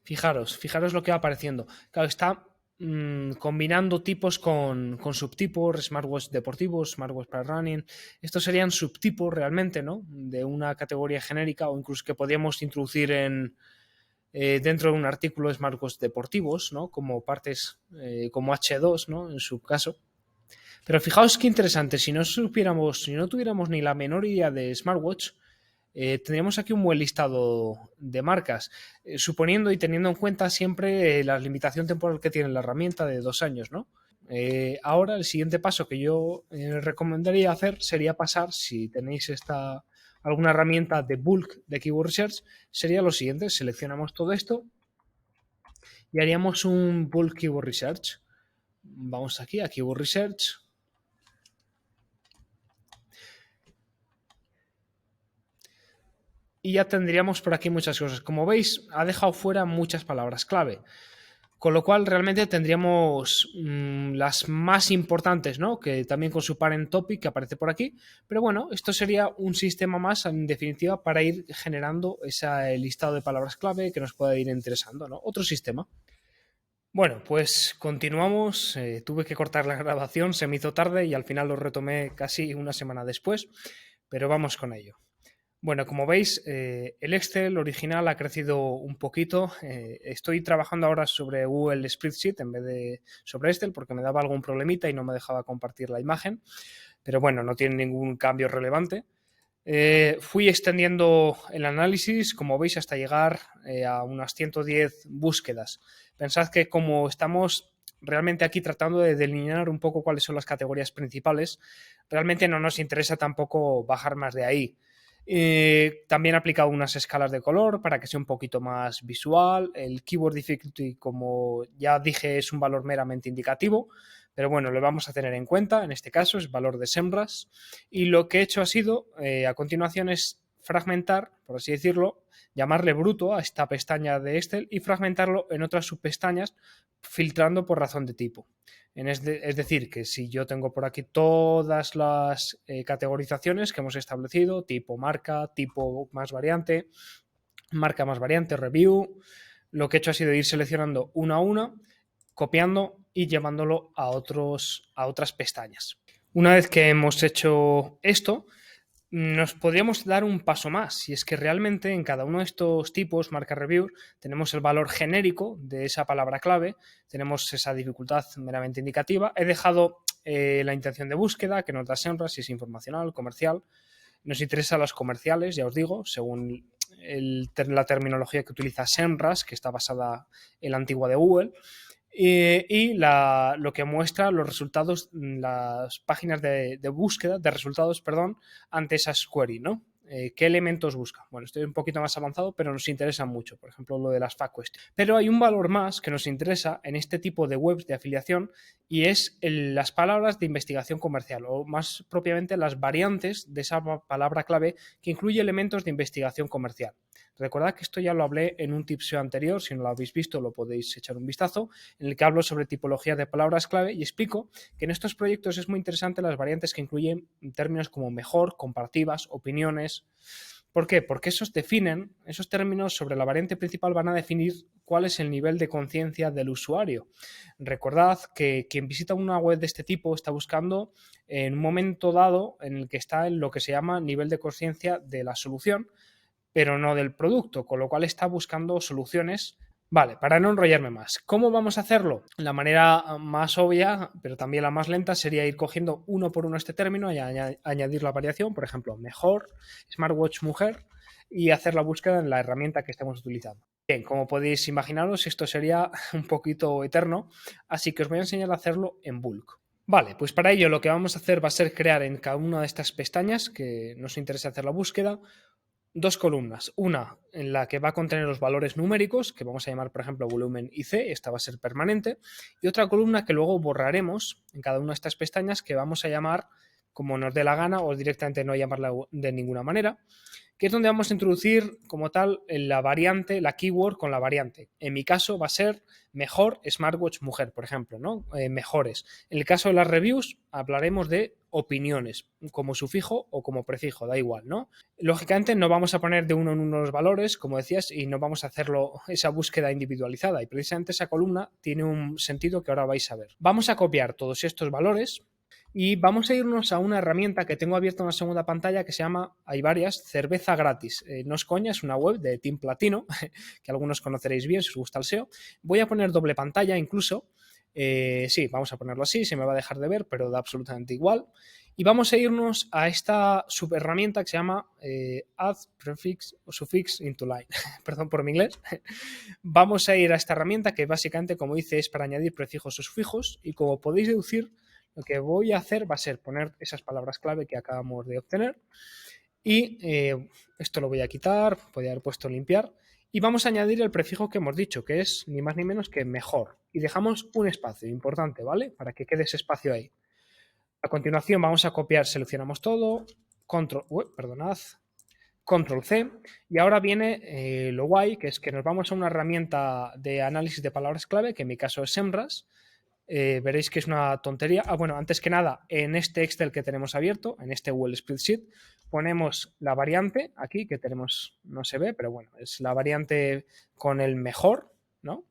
Fijaros lo que va apareciendo. Claro, está combinando tipos con subtipos, smartwatch deportivos, smartwatch para running. Estos serían subtipos realmente, ¿no? De una categoría genérica o incluso que podríamos introducir dentro de un artículo de smartwatch deportivos, ¿no? Como partes, como H2, ¿no? En su caso. Pero fijaos qué interesante, si no tuviéramos ni la menor idea de smartwatch, tendríamos aquí un buen listado de marcas, suponiendo y teniendo en cuenta siempre la limitación temporal que tiene la herramienta de 2 años, ¿no? Ahora el siguiente paso que yo recomendaría hacer sería pasar, si tenéis alguna herramienta de bulk de Keyword Research, sería lo siguiente: seleccionamos todo esto y haríamos un bulk Keyword Research. Vamos aquí a Keyword Research. Y ya tendríamos por aquí muchas cosas. Como veis, ha dejado fuera muchas palabras clave. Con lo cual, realmente tendríamos las más importantes, ¿no? Que también con su parent topic que aparece por aquí. Pero bueno, esto sería un sistema más, en definitiva, para ir generando ese listado de palabras clave que nos pueda ir interesando, ¿no? Otro sistema. Bueno, pues continuamos. Tuve que cortar la grabación, se me hizo tarde y al final lo retomé casi una semana después. Pero vamos con ello. Bueno, como veis, el Excel original ha crecido un poquito. Estoy trabajando ahora sobre Google Spreadsheet en vez de sobre Excel porque me daba algún problemita y no me dejaba compartir la imagen. Pero bueno, no tiene ningún cambio relevante. Fui extendiendo el análisis, como veis, hasta llegar a unas 110 búsquedas. Pensad que como estamos realmente aquí tratando de delinear un poco cuáles son las categorías principales, realmente no nos interesa tampoco bajar más de ahí. También he aplicado unas escalas de color para que sea un poquito más visual. El Keyword Difficulty, como ya dije, es un valor meramente indicativo, pero bueno, lo vamos a tener en cuenta. En este caso es valor de SEMrush. Y lo que he hecho ha sido, a continuación, es fragmentar, por así decirlo, llamarle bruto a esta pestaña de Excel y fragmentarlo en otras subpestañas filtrando por razón de tipo. Es decir, que si yo tengo por aquí todas las categorizaciones que hemos establecido, tipo marca, tipo más variante, marca más variante, review, lo que he hecho ha sido ir seleccionando una a una, copiando y llevándolo a otras pestañas. Una vez que hemos hecho esto, nos podríamos dar un paso más, y es que realmente en cada uno de estos tipos, marca review, tenemos el valor genérico de esa palabra clave, tenemos esa dificultad meramente indicativa. He dejado la intención de búsqueda, que nos da SEMrush, si es informacional, comercial. Nos interesan las comerciales, ya os digo, según la terminología que utiliza SEMrush, que está basada en la antigua de Google. Lo que muestra los resultados, las páginas de búsqueda, de resultados, perdón, ante esas queries, ¿no? ¿Qué elementos busca? Bueno, estoy un poquito más avanzado, pero nos interesa mucho, por ejemplo, lo de las fact questions. Pero hay un valor más que nos interesa en este tipo de webs de afiliación y es las palabras de investigación comercial, o más propiamente las variantes de esa palabra clave que incluye elementos de investigación comercial. Recordad que esto ya lo hablé en un tip SEO anterior, si no lo habéis visto lo podéis echar un vistazo, en el que hablo sobre tipología de palabras clave y explico que en estos proyectos es muy interesante las variantes que incluyen términos como mejor, comparativas, opiniones. ¿Por qué? Porque esos términos sobre la variante principal van a definir cuál es el nivel de conciencia del usuario. Recordad que quien visita una web de este tipo está buscando en un momento dado en el que está en lo que se llama nivel de conciencia de la solución, pero no del producto, con lo cual está buscando soluciones. Vale, para no enrollarme más, ¿cómo vamos a hacerlo? La manera más obvia, pero también la más lenta, sería ir cogiendo uno por uno este término y añadir la variación, por ejemplo, mejor, smartwatch mujer, y hacer la búsqueda en la herramienta que estemos utilizando. Bien, como podéis imaginaros, esto sería un poquito eterno, así que os voy a enseñar a hacerlo en bulk. Vale, pues para ello lo que vamos a hacer va a ser crear en cada una de estas pestañas que nos interesa hacer la búsqueda dos columnas, una en la que va a contener los valores numéricos, que vamos a llamar, por ejemplo, volumen IC, esta va a ser permanente, y otra columna que luego borraremos en cada una de estas pestañas, que vamos a llamar como nos dé la gana o directamente no llamarla de ninguna manera, que es donde vamos a introducir como tal la variante, la keyword con la variante. En mi caso va a ser mejor smartwatch mujer, por ejemplo, ¿no? Mejores. En el caso de las reviews hablaremos de opiniones, como sufijo o como prefijo, da igual, ¿no? Lógicamente no vamos a poner de uno en uno los valores, como decías, y no vamos a hacerlo esa búsqueda individualizada, y precisamente esa columna tiene un sentido que ahora vais a ver. Vamos a copiar todos estos valores y vamos a irnos a una herramienta que tengo abierta en una segunda pantalla que se llama, hay varias, Cerveza Gratis. No es coña, es una web de Team Platino, que algunos conoceréis bien si os gusta el SEO. Voy a poner doble pantalla incluso. Sí, vamos a ponerlo así, se me va a dejar de ver, pero da absolutamente igual. Y vamos a irnos a esta subherramienta que se llama Add Prefix o Suffix into Line. Perdón por mi inglés. Vamos a ir a esta herramienta que básicamente, como dice, es para añadir prefijos o sufijos, y como podéis deducir, lo que voy a hacer va a ser poner esas palabras clave que acabamos de obtener y esto lo voy a quitar, podría haber puesto limpiar, y vamos a añadir el prefijo que hemos dicho, que es ni más ni menos que mejor, y dejamos un espacio importante, ¿vale? Para que quede ese espacio ahí. A continuación vamos a copiar, seleccionamos todo, Control C, y ahora viene lo guay, que es que nos vamos a una herramienta de análisis de palabras clave, que en mi caso es SEMrush. Veréis que es una tontería. Bueno, antes que nada, en este Excel que tenemos abierto, en este Google Spreadsheet, ponemos la variante aquí, que tenemos, no se ve, pero bueno, es la variante con el mejor, ¿no?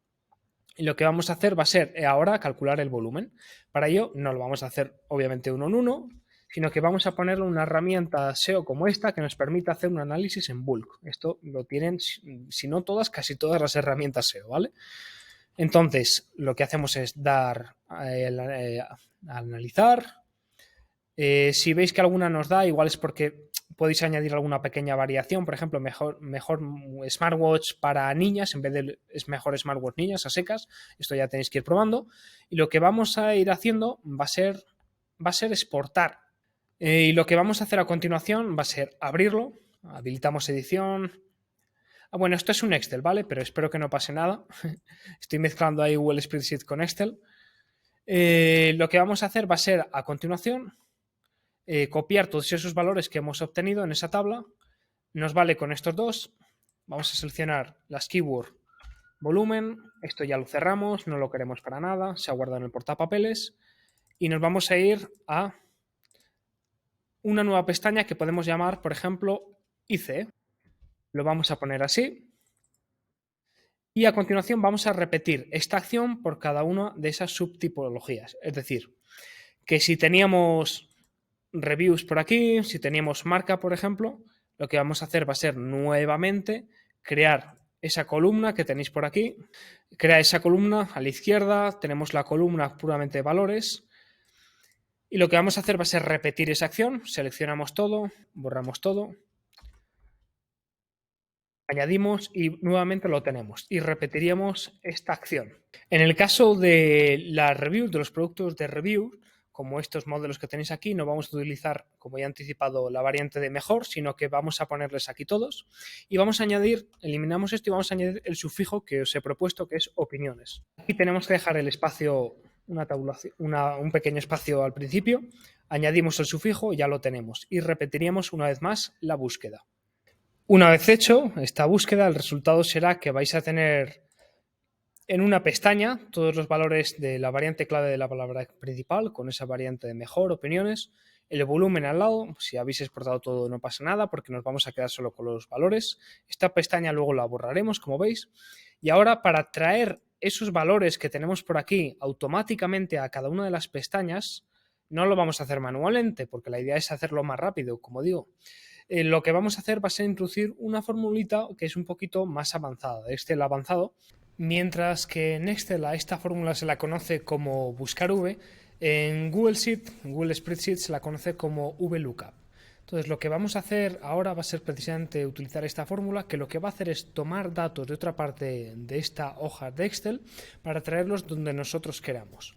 Y lo que vamos a hacer va a ser ahora calcular el volumen. Para ello no lo vamos a hacer obviamente uno en uno, sino que vamos a ponerle una herramienta SEO como esta que nos permite hacer un análisis en bulk. Esto lo tienen, si no todas, casi todas las herramientas SEO, ¿vale? Entonces, lo que hacemos es dar a analizar. Si veis que alguna nos da, igual es porque podéis añadir alguna pequeña variación, por ejemplo, mejor smartwatch para niñas en vez de mejor smartwatch niñas a secas. Esto ya tenéis que ir probando. Y lo que vamos a ir haciendo va a ser exportar. Y lo que vamos a hacer a continuación va a ser abrirlo, habilitamos edición. Bueno, esto es un Excel, ¿vale? Pero espero que no pase nada. Estoy mezclando ahí Google Spreadsheet con Excel. Lo que vamos a hacer va a ser a continuación copiar todos esos valores que hemos obtenido en esa tabla. Nos vale con estos dos. Vamos a seleccionar las keywords volumen. Esto ya lo cerramos, no lo queremos para nada. Se ha guardado en el portapapeles. Y nos vamos a ir a una nueva pestaña que podemos llamar, por ejemplo, IC. Lo vamos a poner así. Y a continuación vamos a repetir esta acción por cada una de esas subtipologías. Es decir, que si teníamos reviews por aquí, si teníamos marca, por ejemplo, lo que vamos a hacer va a ser nuevamente crear esa columna que tenéis por aquí. Crea esa columna a la izquierda, tenemos la columna puramente de valores. Y lo que vamos a hacer va a ser repetir esa acción. Seleccionamos todo, borramos todo. Añadimos y nuevamente lo tenemos y repetiríamos esta acción. En el caso de las reviews, de los productos de review, como estos modelos que tenéis aquí, no vamos a utilizar, como ya he anticipado, la variante de mejor, sino que vamos a ponerles aquí todos y vamos a añadir, eliminamos esto y vamos a añadir el sufijo que os he propuesto, que es opiniones. Aquí tenemos que dejar el espacio, un pequeño espacio al principio, añadimos el sufijo, ya lo tenemos y repetiríamos una vez más la búsqueda. Una vez hecho esta búsqueda, el resultado será que vais a tener en una pestaña todos los valores de la variante clave de la palabra principal, con esa variante de mejor, opiniones, el volumen al lado. Si habéis exportado todo no pasa nada porque nos vamos a quedar solo con los valores. Esta pestaña luego la borraremos, como veis. Y ahora, para traer esos valores que tenemos por aquí automáticamente a cada una de las pestañas, no lo vamos a hacer manualmente porque la idea es hacerlo más rápido, como digo. Lo que vamos a hacer va a ser introducir una formulita que es un poquito más avanzada, Excel avanzado. Mientras que en Excel a esta fórmula se la conoce como buscar V, en Google Spreadsheet se la conoce como VLOOKUP. Entonces lo que vamos a hacer ahora va a ser precisamente utilizar esta fórmula, que lo que va a hacer es tomar datos de otra parte de esta hoja de Excel para traerlos donde nosotros queramos.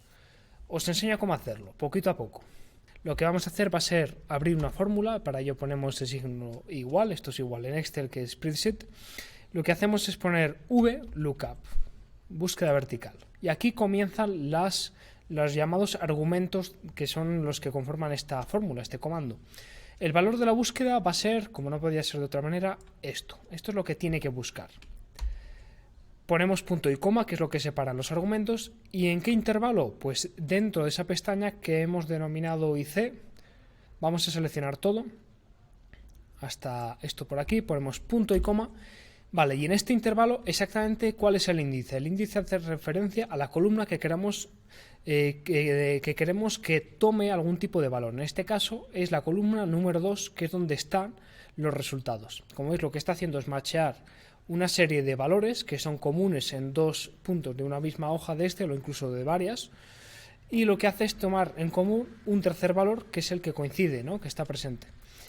Os enseño cómo hacerlo, poquito a poco. Lo que vamos a hacer va a ser abrir una fórmula, para ello ponemos el signo igual, esto es igual en Excel que en Spreadsheet. Lo que hacemos es poner VLOOKUP, búsqueda vertical. Y aquí comienzan los llamados argumentos que son los que conforman esta fórmula, este comando. El valor de la búsqueda va a ser, como no podía ser de otra manera, esto. Esto es lo que tiene que buscar. Ponemos punto y coma, que es lo que separa los argumentos. ¿Y en qué intervalo? Pues dentro de esa pestaña que hemos denominado IC, vamos a seleccionar todo. Hasta esto por aquí, ponemos punto y coma. Vale, y en este intervalo exactamente cuál es el índice. El índice hace referencia a la columna que queremos que tome algún tipo de valor. En este caso es la columna número 2, que es donde están los resultados. Como veis, lo que está haciendo es machear una serie de valores que son comunes en dos puntos de una misma hoja de Excel o incluso de varias, y lo que hace es tomar en común un tercer valor que es el que coincide, ¿no?, que está presente.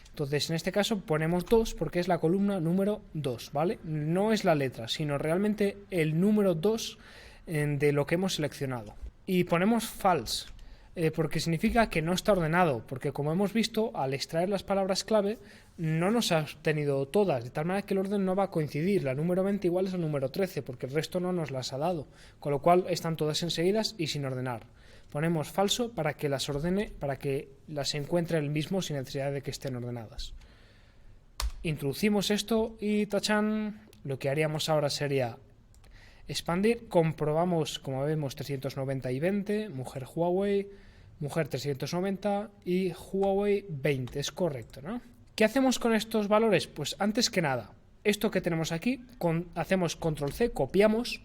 Entonces, en este caso ponemos 2 porque es la columna número 2, ¿vale? No es la letra, sino realmente el número 2 de lo que hemos seleccionado. Y ponemos false, porque significa que no está ordenado, porque como hemos visto, al extraer las palabras clave, no nos ha obtenido todas, de tal manera que el orden no va a coincidir. La número 20 igual es la número 13, porque el resto no nos las ha dado, con lo cual están todas enseguidas y sin ordenar. Ponemos falso para que las ordene, para que las encuentre él mismo sin necesidad de que estén ordenadas. Introducimos esto y tachán, lo que haríamos ahora sería expandir, comprobamos, como vemos, 390 y 20, mujer Huawei, mujer 390 y Huawei 20, es correcto, ¿no? ¿Qué hacemos con estos valores? Pues antes que nada, esto que tenemos aquí, hacemos control C, copiamos,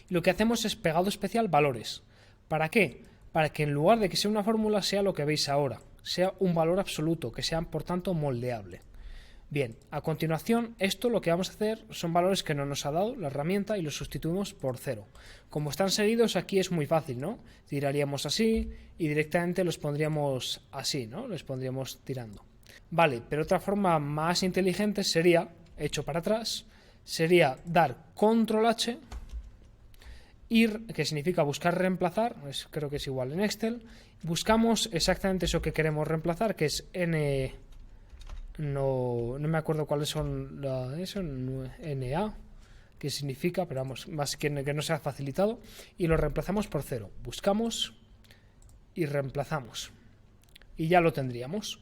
y lo que hacemos es pegado especial valores. ¿Para qué? Para que en lugar de que sea una fórmula sea lo que veis ahora, sea un valor absoluto, que sea por tanto moldeable. Bien, a continuación esto lo que vamos a hacer son valores que no nos ha dado la herramienta y los sustituimos por 0. Como están seguidos aquí es muy fácil, ¿no? Tiraríamos así y directamente los pondríamos así, ¿no? Los pondríamos tirando. Vale, pero otra forma más inteligente sería, hecho para atrás, sería dar control H, ir, que significa buscar reemplazar, creo que es igual en Excel, buscamos exactamente eso que queremos reemplazar, que es n, no me acuerdo cuáles son eso, na, que significa, pero vamos, más que no sea facilitado, y lo reemplazamos por 0. Buscamos y reemplazamos. Y ya lo tendríamos.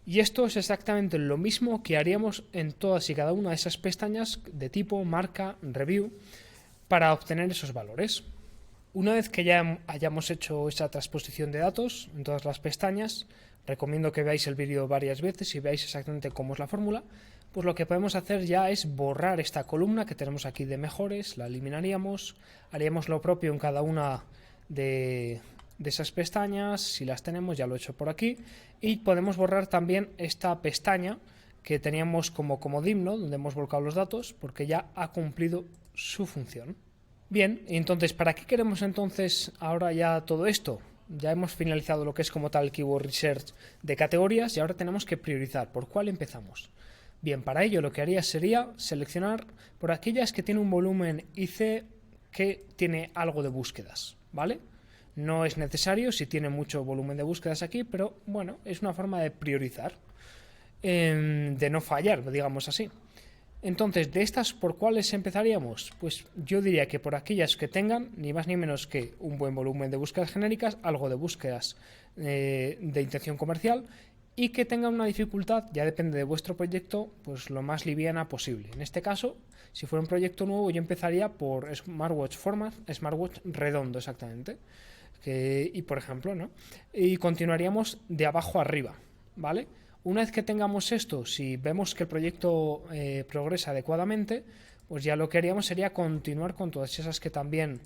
Y esto es exactamente lo mismo que haríamos en todas y cada una de esas pestañas de tipo, marca, review, para obtener esos valores. Una vez que ya hayamos hecho esa transposición de datos en todas las pestañas, recomiendo que veáis el vídeo varias veces y veáis exactamente cómo es la fórmula, pues lo que podemos hacer ya es borrar esta columna que tenemos aquí de mejores, la eliminaríamos, haríamos lo propio en cada una de esas pestañas, si las tenemos, ya lo he hecho por aquí, y podemos borrar también esta pestaña que teníamos como comodín, ¿no?, donde hemos volcado los datos, porque ya ha cumplido su función. Bien, entonces, ¿para qué queremos entonces ahora ya todo esto? Ya hemos finalizado lo que es como tal el Keyword Research de categorías y ahora tenemos que priorizar. ¿Por cuál empezamos? Bien, para ello lo que haría sería seleccionar por aquellas que tienen un volumen IC que tiene algo de búsquedas, ¿vale? No es necesario si tiene mucho volumen de búsquedas aquí, pero bueno, es una forma de priorizar, de no fallar, digamos así. Entonces, ¿de estas por cuáles empezaríamos? Pues yo diría que por aquellas que tengan ni más ni menos que un buen volumen de búsquedas genéricas, algo de búsquedas de intención comercial y que tengan una dificultad, ya depende de vuestro proyecto, pues lo más liviana posible. En este caso, si fuera un proyecto nuevo, yo empezaría por Smartwatch Format, Smartwatch redondo exactamente. Y por ejemplo, ¿no? Y continuaríamos de abajo arriba, ¿vale? Una vez que tengamos esto, si vemos que el proyecto progresa adecuadamente, pues ya lo que haríamos sería continuar con todas esas que también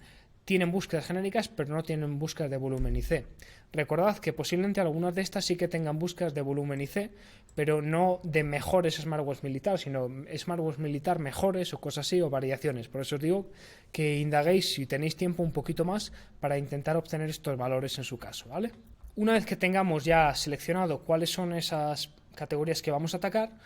tienen búsquedas genéricas, pero no tienen búsquedas de volumen IC. Recordad que posiblemente algunas de estas sí que tengan búsquedas de volumen IC, pero no de mejores smartwatch militar, sino smartwatch militar mejores o cosas así, o variaciones. Por eso os digo que indaguéis, si tenéis tiempo, un poquito más para intentar obtener estos valores en su caso, ¿vale? Una vez que tengamos ya seleccionado cuáles son esas categorías que vamos a atacar,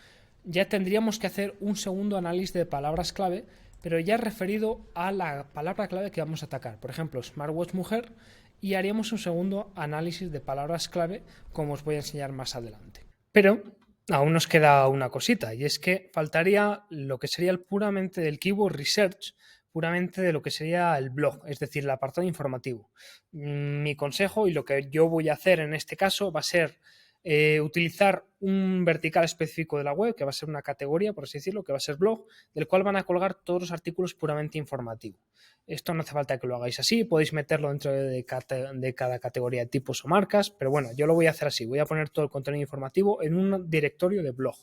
ya tendríamos que hacer un segundo análisis de palabras clave, pero ya referido a la palabra clave que vamos a atacar. Por ejemplo, Smartwatch mujer, y haríamos un segundo análisis de palabras clave, como os voy a enseñar más adelante. Pero aún nos queda una cosita, y es que faltaría lo que sería puramente del Keyword Research, puramente de lo que sería el blog, es decir, el apartado informativo. Mi consejo y lo que yo voy a hacer en este caso va a ser utilizar un vertical específico de la web, que va a ser una categoría, por así decirlo, que va a ser blog, del cual van a colgar todos los artículos puramente informativos. Esto no hace falta que lo hagáis así, podéis meterlo dentro de cada categoría de tipos o marcas, pero bueno, yo lo voy a hacer así, voy a poner todo el contenido informativo en un directorio de blog,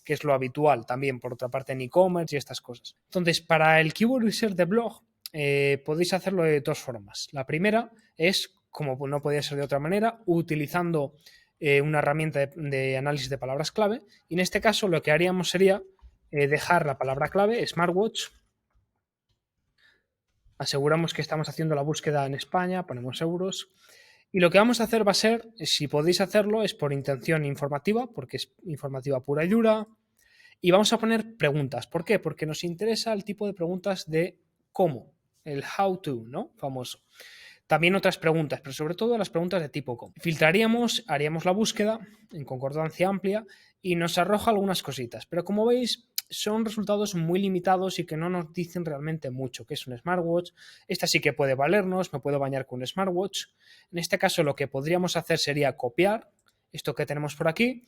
que es lo habitual también, por otra parte, en e-commerce y estas cosas. Entonces, para el Keyword Research de blog, podéis hacerlo de dos formas. La primera es, como no podía ser de otra manera, utilizando una herramienta de análisis de palabras clave, y en este caso lo que haríamos sería dejar la palabra clave, Smartwatch, aseguramos que estamos haciendo la búsqueda en España, ponemos euros, y lo que vamos a hacer va a ser, si podéis hacerlo, es por intención informativa, porque es informativa pura y dura, y vamos a poner preguntas. ¿Por qué? Porque nos interesa el tipo de preguntas de cómo, el how to, ¿no? Famoso. También otras preguntas, pero sobre todo las preguntas de tipo cómo. Filtraríamos, haríamos la búsqueda en concordancia amplia y nos arroja algunas cositas, pero como veis son resultados muy limitados y que no nos dicen realmente mucho, que es un smartwatch. Esta sí que puede valernos, me puedo bañar con un smartwatch. En este caso lo que podríamos hacer sería copiar esto que tenemos por aquí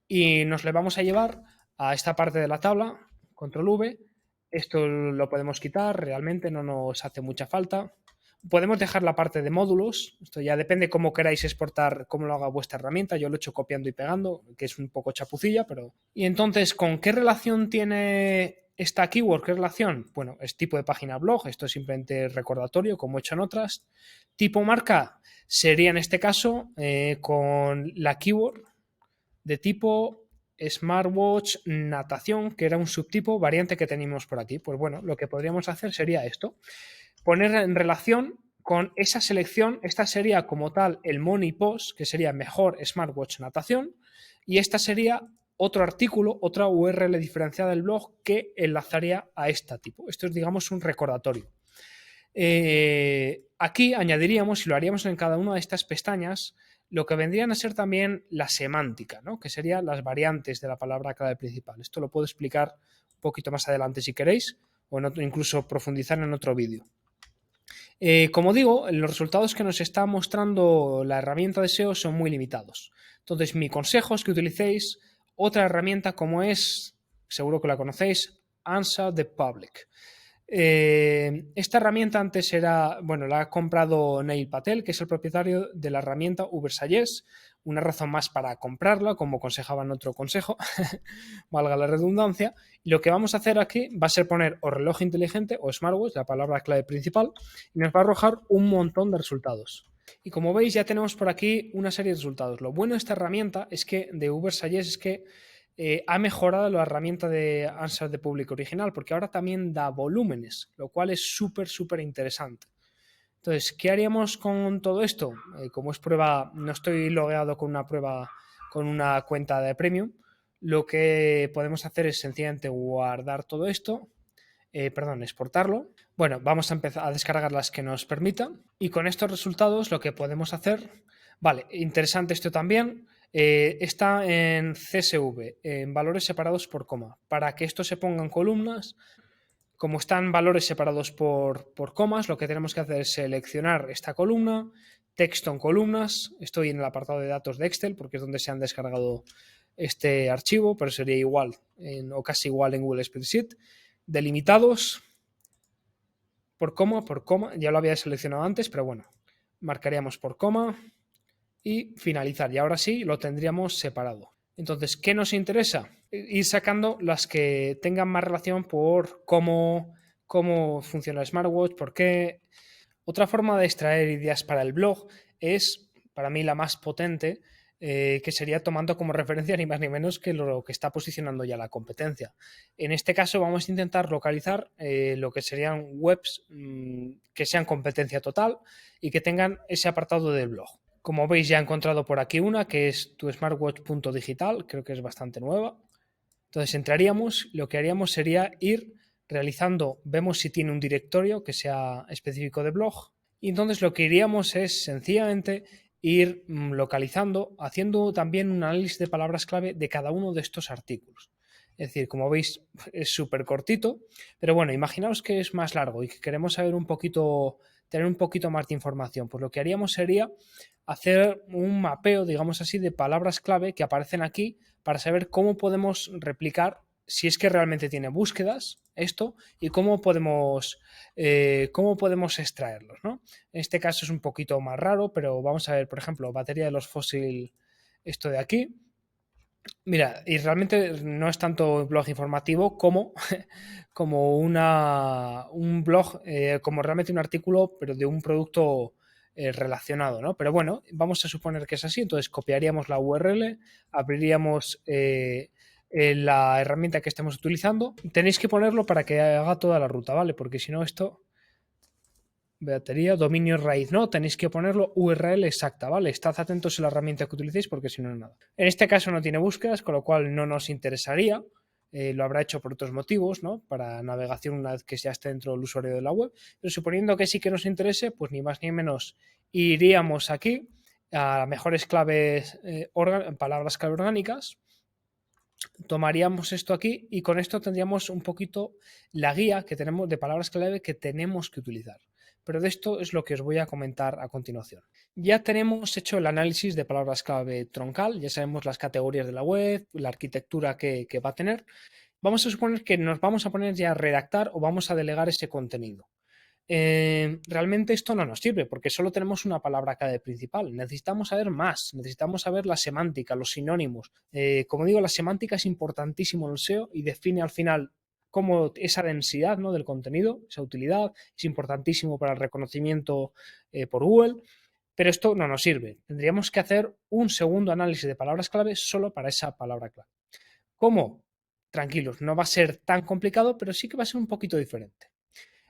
y nos le vamos a llevar a esta parte de la tabla, control V. Esto lo podemos quitar, realmente no nos hace mucha falta. Podemos dejar la parte de módulos, esto ya depende cómo queráis exportar, cómo lo haga vuestra herramienta, yo lo he hecho copiando y pegando, que es un poco chapucilla, pero... Y entonces, ¿con qué relación tiene esta keyword? ¿Qué relación? Bueno, es tipo de página blog, esto es simplemente recordatorio, como he hecho en otras. Tipo marca sería en este caso con la keyword de tipo Smartwatch natación, que era un subtipo variante que teníamos por aquí. Pues bueno, lo que podríamos hacer sería esto, poner en relación con esa selección. Esta sería como tal el Money Post, que sería mejor Smartwatch natación, y esta sería otro artículo, otra URL diferenciada del blog que enlazaría a este tipo. Esto es, digamos, un recordatorio. Aquí añadiríamos, y lo haríamos en cada una de estas pestañas, lo que vendrían a ser también la semántica, ¿no? Que serían las variantes de la palabra clave principal. Esto lo puedo explicar un poquito más adelante si queréis, o incluso profundizar en otro vídeo. Como digo, los resultados que nos está mostrando la herramienta de SEO son muy limitados. Entonces, mi consejo es que utilicéis otra herramienta como es, seguro que la conocéis, Answer the Public. Esta herramienta antes era, bueno, la ha comprado Neil Patel, que es el propietario de la herramienta Ubersuggest. Una razón más para comprarla, como aconsejaba en otro consejo, valga la redundancia. Y lo que vamos a hacer aquí va a ser poner o reloj inteligente o smartwatch, la palabra clave principal, y nos va a arrojar un montón de resultados. Y como veis, ya tenemos por aquí una serie de resultados. Lo bueno de esta herramienta es que de Ubersuggest es que ha mejorado la herramienta de Answer the Public original, porque ahora también da volúmenes, lo cual es súper interesante. Entonces, ¿qué haríamos con todo esto? Como es prueba, no estoy logueado con una prueba, con una cuenta de Premium, lo que podemos hacer es sencillamente guardar todo esto, exportarlo. Bueno, vamos a empezar a descargar las que nos permitan, y con estos resultados lo que podemos hacer, vale, interesante esto también, está en CSV, en valores separados por coma. Para que esto se ponga en columnas, como están valores separados por comas, lo que tenemos que hacer es seleccionar esta columna, texto en columnas. Estoy en el apartado de datos de Excel porque es donde se han descargado este archivo, pero sería igual o casi igual en Google Spreadsheet. Delimitados por coma, ya lo había seleccionado antes, pero bueno, marcaríamos por coma y finalizar. Y ahora sí lo tendríamos separado. Entonces, ¿qué nos interesa? Ir sacando las que tengan más relación por cómo funciona el smartwatch, por qué. Otra forma de extraer ideas para el blog es, para mí, la más potente, que sería tomando como referencia ni más ni menos que lo que está posicionando ya la competencia. En este caso vamos a intentar localizar lo que serían webs que sean competencia total y que tengan ese apartado del blog. Como veis, ya he encontrado por aquí una que es tusmartwatch.digital, creo que es bastante nueva. Entonces entraríamos, lo que haríamos sería ir realizando, vemos si tiene un directorio que sea específico de blog, y entonces lo que iríamos es sencillamente ir localizando, haciendo también un análisis de palabras clave de cada uno de estos artículos. Es decir, como veis, es súper cortito, pero bueno, imaginaos que es más largo y que queremos saber un poquito, tener un poquito más de información. Pues lo que haríamos sería hacer un mapeo, digamos así, de palabras clave que aparecen aquí para saber cómo podemos replicar, si es que realmente tiene búsquedas esto, y cómo podemos extraerlos, ¿no? En este caso es un poquito más raro, pero vamos a ver, por ejemplo, batería de los fósil, esto de aquí. Mira, y realmente no es tanto un blog informativo como, como un blog, como realmente un artículo, pero de un producto relacionado, ¿no? Pero bueno, vamos a suponer que es así, entonces copiaríamos la URL, abriríamos la herramienta que estemos utilizando. Tenéis que ponerlo para que haga toda la ruta, ¿vale? Porque si no esto... Batería, dominio raíz, no, tenéis que ponerlo URL exacta, ¿vale? Estad atentos a la herramienta que utilicéis porque si no, nada. En este caso no tiene búsquedas, con lo cual no nos interesaría. Lo habrá hecho por otros motivos, ¿no? Para navegación una vez que ya esté dentro del usuario de la web. Pero suponiendo que sí que nos interese, pues ni más ni menos iríamos aquí a mejores claves, palabras clave orgánicas. Tomaríamos esto aquí y con esto tendríamos un poquito la guía que tenemos de palabras clave que tenemos que utilizar. Pero de esto es lo que os voy a comentar a continuación. Ya tenemos hecho el análisis de palabras clave troncal, ya sabemos las categorías de la web, la arquitectura que va a tener. Vamos a suponer que nos vamos a poner ya a redactar o vamos a delegar ese contenido. Realmente esto no nos sirve porque solo tenemos una palabra clave principal. Necesitamos saber más, necesitamos saber la semántica, los sinónimos. Como digo, la semántica es importantísimo en el SEO y define al final cómo esa densidad, ¿no?, del contenido, esa utilidad, es importantísimo para el reconocimiento por Google. Pero esto no nos sirve. Tendríamos que hacer un segundo análisis de palabras clave solo para esa palabra clave. ¿Cómo? Tranquilos, no va a ser tan complicado, pero sí que va a ser un poquito diferente.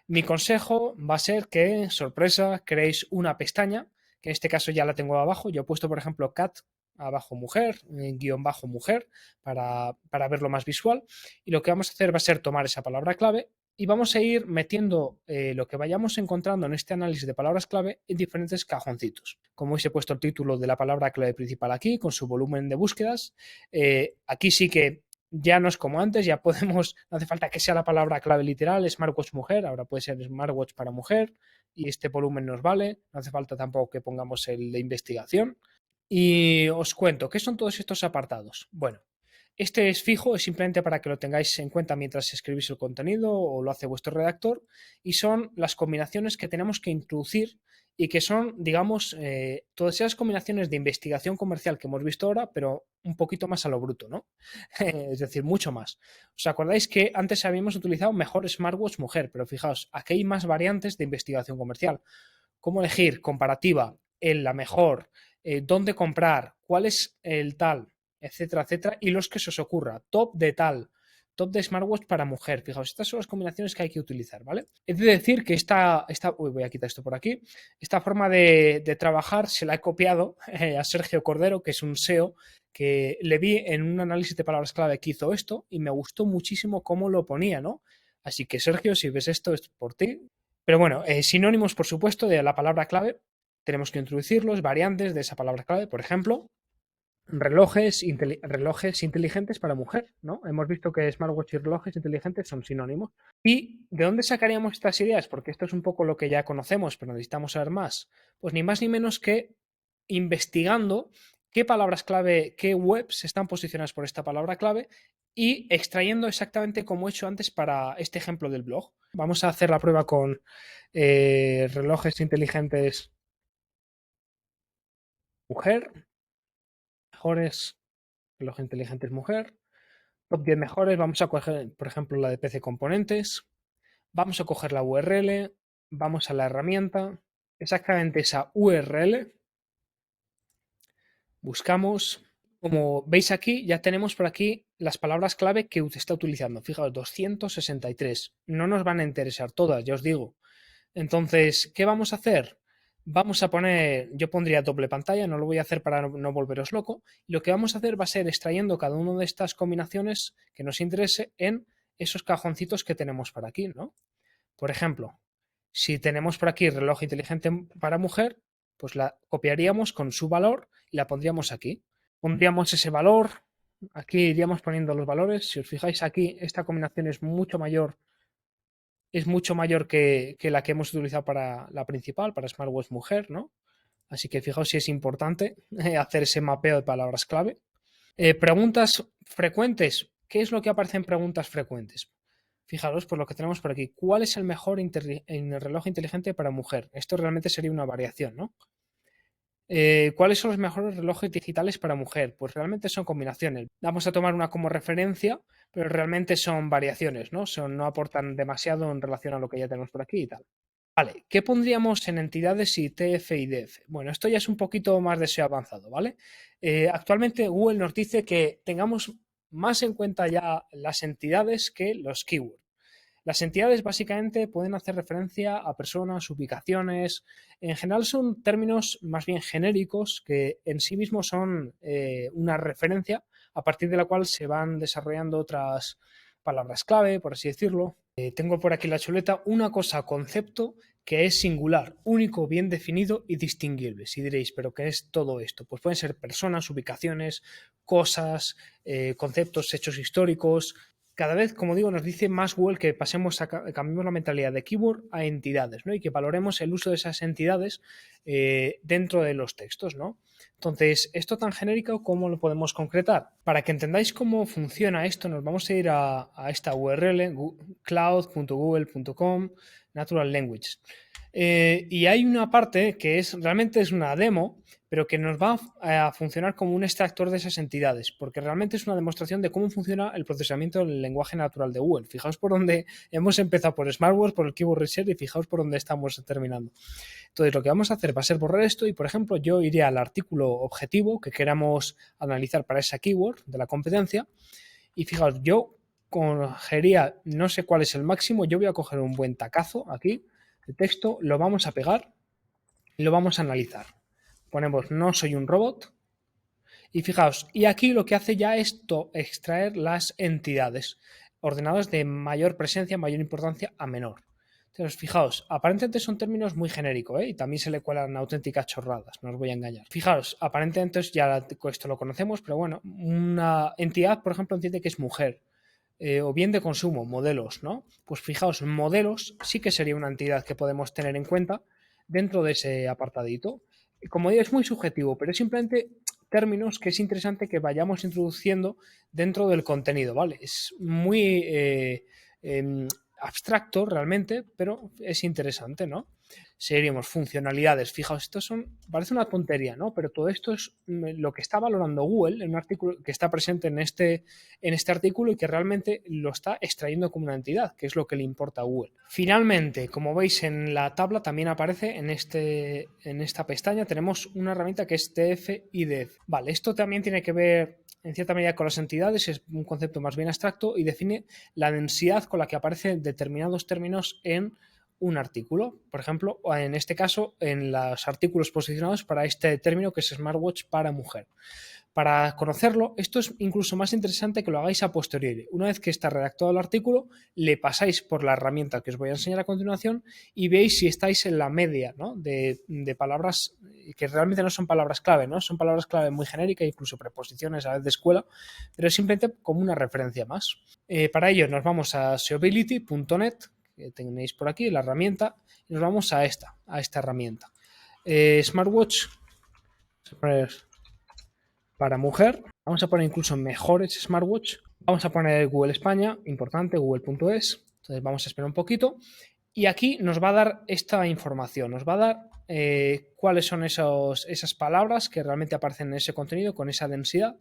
Mi consejo va a ser que, sorpresa, creéis una pestaña, que en este caso ya la tengo abajo. Yo he puesto, por ejemplo, cat abajo mujer, guión bajo mujer, para verlo más visual. Y lo que vamos a hacer va a ser tomar esa palabra clave y vamos a ir metiendo lo que vayamos encontrando en este análisis de palabras clave en diferentes cajoncitos. Como os he puesto el título de la palabra clave principal aquí, con su volumen de búsquedas, aquí sí que ya no es como antes, ya podemos, no hace falta que sea la palabra clave literal, smartwatch mujer, ahora puede ser smartwatch para mujer y este volumen nos vale, no hace falta tampoco que pongamos el de investigación. Y os cuento, ¿qué son todos estos apartados? Bueno, este es fijo, es simplemente para que lo tengáis en cuenta mientras escribís el contenido o lo hace vuestro redactor, y son las combinaciones que tenemos que introducir y que son, digamos, todas esas combinaciones de investigación comercial que hemos visto ahora, pero un poquito más a lo bruto, ¿no? Es decir, mucho más. ¿Os acordáis que antes habíamos utilizado mejor smartwatch mujer? Pero fijaos, aquí hay más variantes de investigación comercial. ¿Cómo elegir? Comparativa, en la mejor, dónde comprar, cuál es el tal, etcétera, etcétera, y los que se os ocurra, top de tal, top de smartwatch para mujer. Fijaos, estas son las combinaciones que hay que utilizar, ¿vale? Es de decir que voy a quitar esto por aquí, esta forma de trabajar se la he copiado a Sergio Cordero, que es un SEO, que le vi en un análisis de palabras clave que hizo esto y me gustó muchísimo cómo lo ponía, ¿no? Así que Sergio, si ves esto es por ti. Pero bueno, sinónimos, por supuesto, de la palabra clave. Tenemos que introducirlos, variantes de esa palabra clave. Por ejemplo, relojes inteligentes para mujer, ¿no? Hemos visto que smartwatch y relojes inteligentes son sinónimos. ¿Y de dónde sacaríamos estas ideas? Porque esto es un poco lo que ya conocemos, pero necesitamos saber más. Pues ni más ni menos que investigando qué palabras clave, qué webs están posicionadas por esta palabra clave y extrayendo exactamente como he hecho antes para este ejemplo del blog. Vamos a hacer la prueba con relojes inteligentes mujer, mejores relojes inteligentes mujer, top 10 mejores. Vamos a coger, por ejemplo, la de PC Componentes. Vamos a coger la URL, vamos a la herramienta, exactamente esa URL, buscamos. Como veis aquí, ya tenemos por aquí las palabras clave que usted está utilizando. Fijaos, 263. No nos van a interesar todas, ya os digo. Entonces, ¿qué vamos a hacer? Vamos a poner, yo pondría doble pantalla, no lo voy a hacer para no volveros loco. Y lo que vamos a hacer va a ser extrayendo cada una de estas combinaciones que nos interese en esos cajoncitos que tenemos por aquí, ¿no? Por ejemplo, si tenemos por aquí reloj inteligente para mujer, pues la copiaríamos con su valor y la pondríamos aquí. Pondríamos ese valor, aquí iríamos poniendo los valores. Si os fijáis aquí, esta combinación es mucho mayor que la que hemos utilizado para la principal, para smartwatch mujer, ¿no? Así que fijaos si es importante hacer ese mapeo de palabras clave. Preguntas frecuentes. ¿Qué es lo que aparece en preguntas frecuentes? Fijaros por lo que tenemos por aquí. ¿Cuál es el mejor reloj inteligente para mujer? Esto realmente sería una variación, ¿no? ¿Cuáles son los mejores relojes digitales para mujer? Pues realmente son combinaciones. Vamos a tomar una como referencia, pero realmente son variaciones, ¿no? No aportan demasiado en relación a lo que ya tenemos por aquí y tal. Vale, ¿qué pondríamos en entidades y TF y DEF? Bueno, esto ya es un poquito más de SEO avanzado, ¿vale? Actualmente Google nos dice que tengamos más en cuenta ya las entidades que los keywords. Las entidades básicamente pueden hacer referencia a personas, ubicaciones. En general son términos más bien genéricos que en sí mismos son una referencia a partir de la cual se van desarrollando otras palabras clave, por así decirlo. Tengo por aquí la chuleta, una cosa concepto que es singular, único, bien definido y distinguible. Si diréis, ¿pero qué es todo esto? Pues pueden ser personas, ubicaciones, cosas, conceptos, hechos históricos. Cada vez, como digo, nos dice más Google que cambiemos la mentalidad de keyword a entidades, ¿no? Y que valoremos el uso de esas entidades dentro de los textos, ¿no? Entonces, esto tan genérico, ¿cómo lo podemos concretar? Para que entendáis cómo funciona esto, nos vamos a ir a esta URL, cloud.google.com, Natural Language. Y hay una parte que realmente es una demo, pero que nos va a funcionar como un extractor de esas entidades, porque realmente es una demostración de cómo funciona el procesamiento del lenguaje natural de Google. Fijaos por dónde hemos empezado por SmartWords, por el Keyword Research y fijaos por dónde estamos terminando. Entonces, lo que vamos a hacer va a ser borrar esto y, por ejemplo, yo iría al artículo objetivo que queramos analizar para esa keyword de la competencia y fijaos, yo cogería, no sé cuál es el máximo, yo voy a coger un buen tacazo aquí de texto, lo vamos a pegar y lo vamos a analizar. Ponemos no soy un robot Y fijaos, y aquí lo que hace ya es extraer las entidades ordenadas de mayor presencia, mayor importancia a menor. Entonces, fijaos, aparentemente son términos muy genéricos, ¿eh? Y también se le cuelan auténticas chorradas, no os voy a engañar. Fijaos, aparentemente ya esto lo conocemos, pero bueno, una entidad, por ejemplo, entiende que es mujer, o bien de consumo, modelos, ¿no? Pues fijaos, modelos sí que sería una entidad que podemos tener en cuenta dentro de ese apartadito. Como digo, es muy subjetivo, pero es simplemente términos que es interesante que vayamos introduciendo dentro del contenido, ¿vale? Es muy abstracto realmente, pero es interesante, ¿no? Seguiríamos funcionalidades. Fijaos, parece una tontería, ¿no? Pero todo esto es lo que está valorando Google en un artículo que está presente en este artículo y que realmente lo está extrayendo como una entidad, que es lo que le importa a Google. Finalmente, como veis en la tabla, también aparece en esta pestaña, tenemos una herramienta que es TF-IDF. Vale, esto también tiene que ver en cierta medida con las entidades, es un concepto más bien abstracto y define la densidad con la que aparecen determinados términos en un artículo. Por ejemplo, en este caso, en los artículos posicionados para este término que es smartwatch para mujer. Para conocerlo, esto es incluso más interesante que lo hagáis a posteriori. Una vez que está redactado el artículo, le pasáis por la herramienta que os voy a enseñar a continuación y veis si estáis en la media, ¿no? de palabras que realmente no son palabras clave, ¿no? Son palabras clave muy genéricas, incluso preposiciones a veces de escuela, pero es simplemente como una referencia más. Para ello nos vamos a seobility.net, que tenéis por aquí, la herramienta, y nos vamos a esta herramienta. Smartwatch para mujer. Vamos a poner incluso mejores smartwatch. Vamos a poner Google España, importante, google.es. Entonces vamos a esperar un poquito. Y aquí nos va a dar esta información, nos va a dar cuáles son esas palabras que realmente aparecen en ese contenido con esa densidad.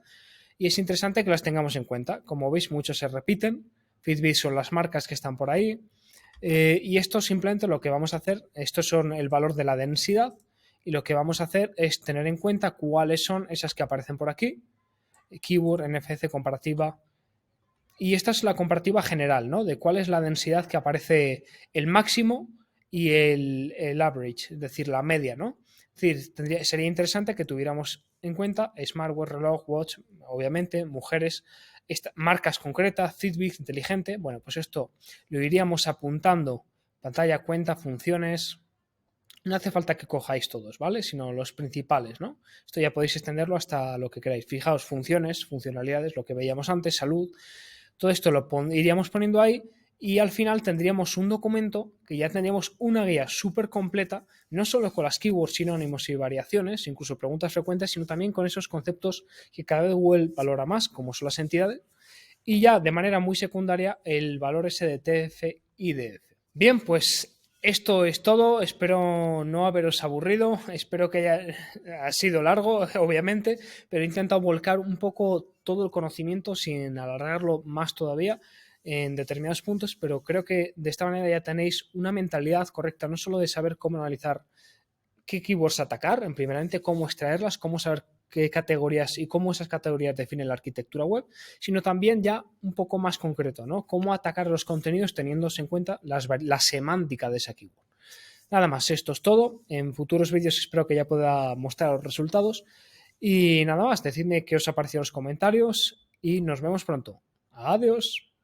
Y es interesante que las tengamos en cuenta. Como veis, muchos se repiten. Fitbit son las marcas que están por ahí. Y esto simplemente lo que vamos a hacer, estos son el valor de la densidad y lo que vamos a hacer es tener en cuenta cuáles son esas que aparecen por aquí, keyword, NFC, comparativa, y esta es la comparativa general, ¿no? De cuál es la densidad que aparece el máximo y el average, es decir, la media, ¿no? Es decir, sería interesante que tuviéramos en cuenta smartwatch, reloj, watch, obviamente, mujeres, marcas concretas, Fitbit, inteligente. Bueno, pues esto lo iríamos apuntando, pantalla, cuenta, funciones. No hace falta que cojáis todos, ¿vale? Sino los principales, ¿no? Esto ya podéis extenderlo hasta lo que queráis. Fijaos, funciones, funcionalidades, lo que veíamos antes, salud. Todo esto lo iríamos poniendo ahí y al final tendríamos un documento que ya tendríamos una guía súper completa, no solo con las keywords, sinónimos y variaciones, incluso preguntas frecuentes, sino también con esos conceptos que cada vez Google valora más, como son las entidades, y ya de manera muy secundaria el valor ese de TF-IDF. Bien, pues esto es todo, espero no haberos aburrido, espero que ha sido largo, obviamente, pero he intentado volcar un poco todo el conocimiento sin alargarlo más todavía en determinados puntos, pero creo que de esta manera ya tenéis una mentalidad correcta, no solo de saber cómo analizar qué keywords atacar, en primeramente cómo extraerlas, cómo saber qué categorías y cómo esas categorías definen la arquitectura web, sino también ya un poco más concreto, ¿no? Cómo atacar los contenidos teniéndose en cuenta la semántica de esa keyword. Nada más, esto es todo. En futuros vídeos espero que ya pueda mostrar los resultados. Y nada más, decidme qué os ha parecido en los comentarios y nos vemos pronto. Adiós.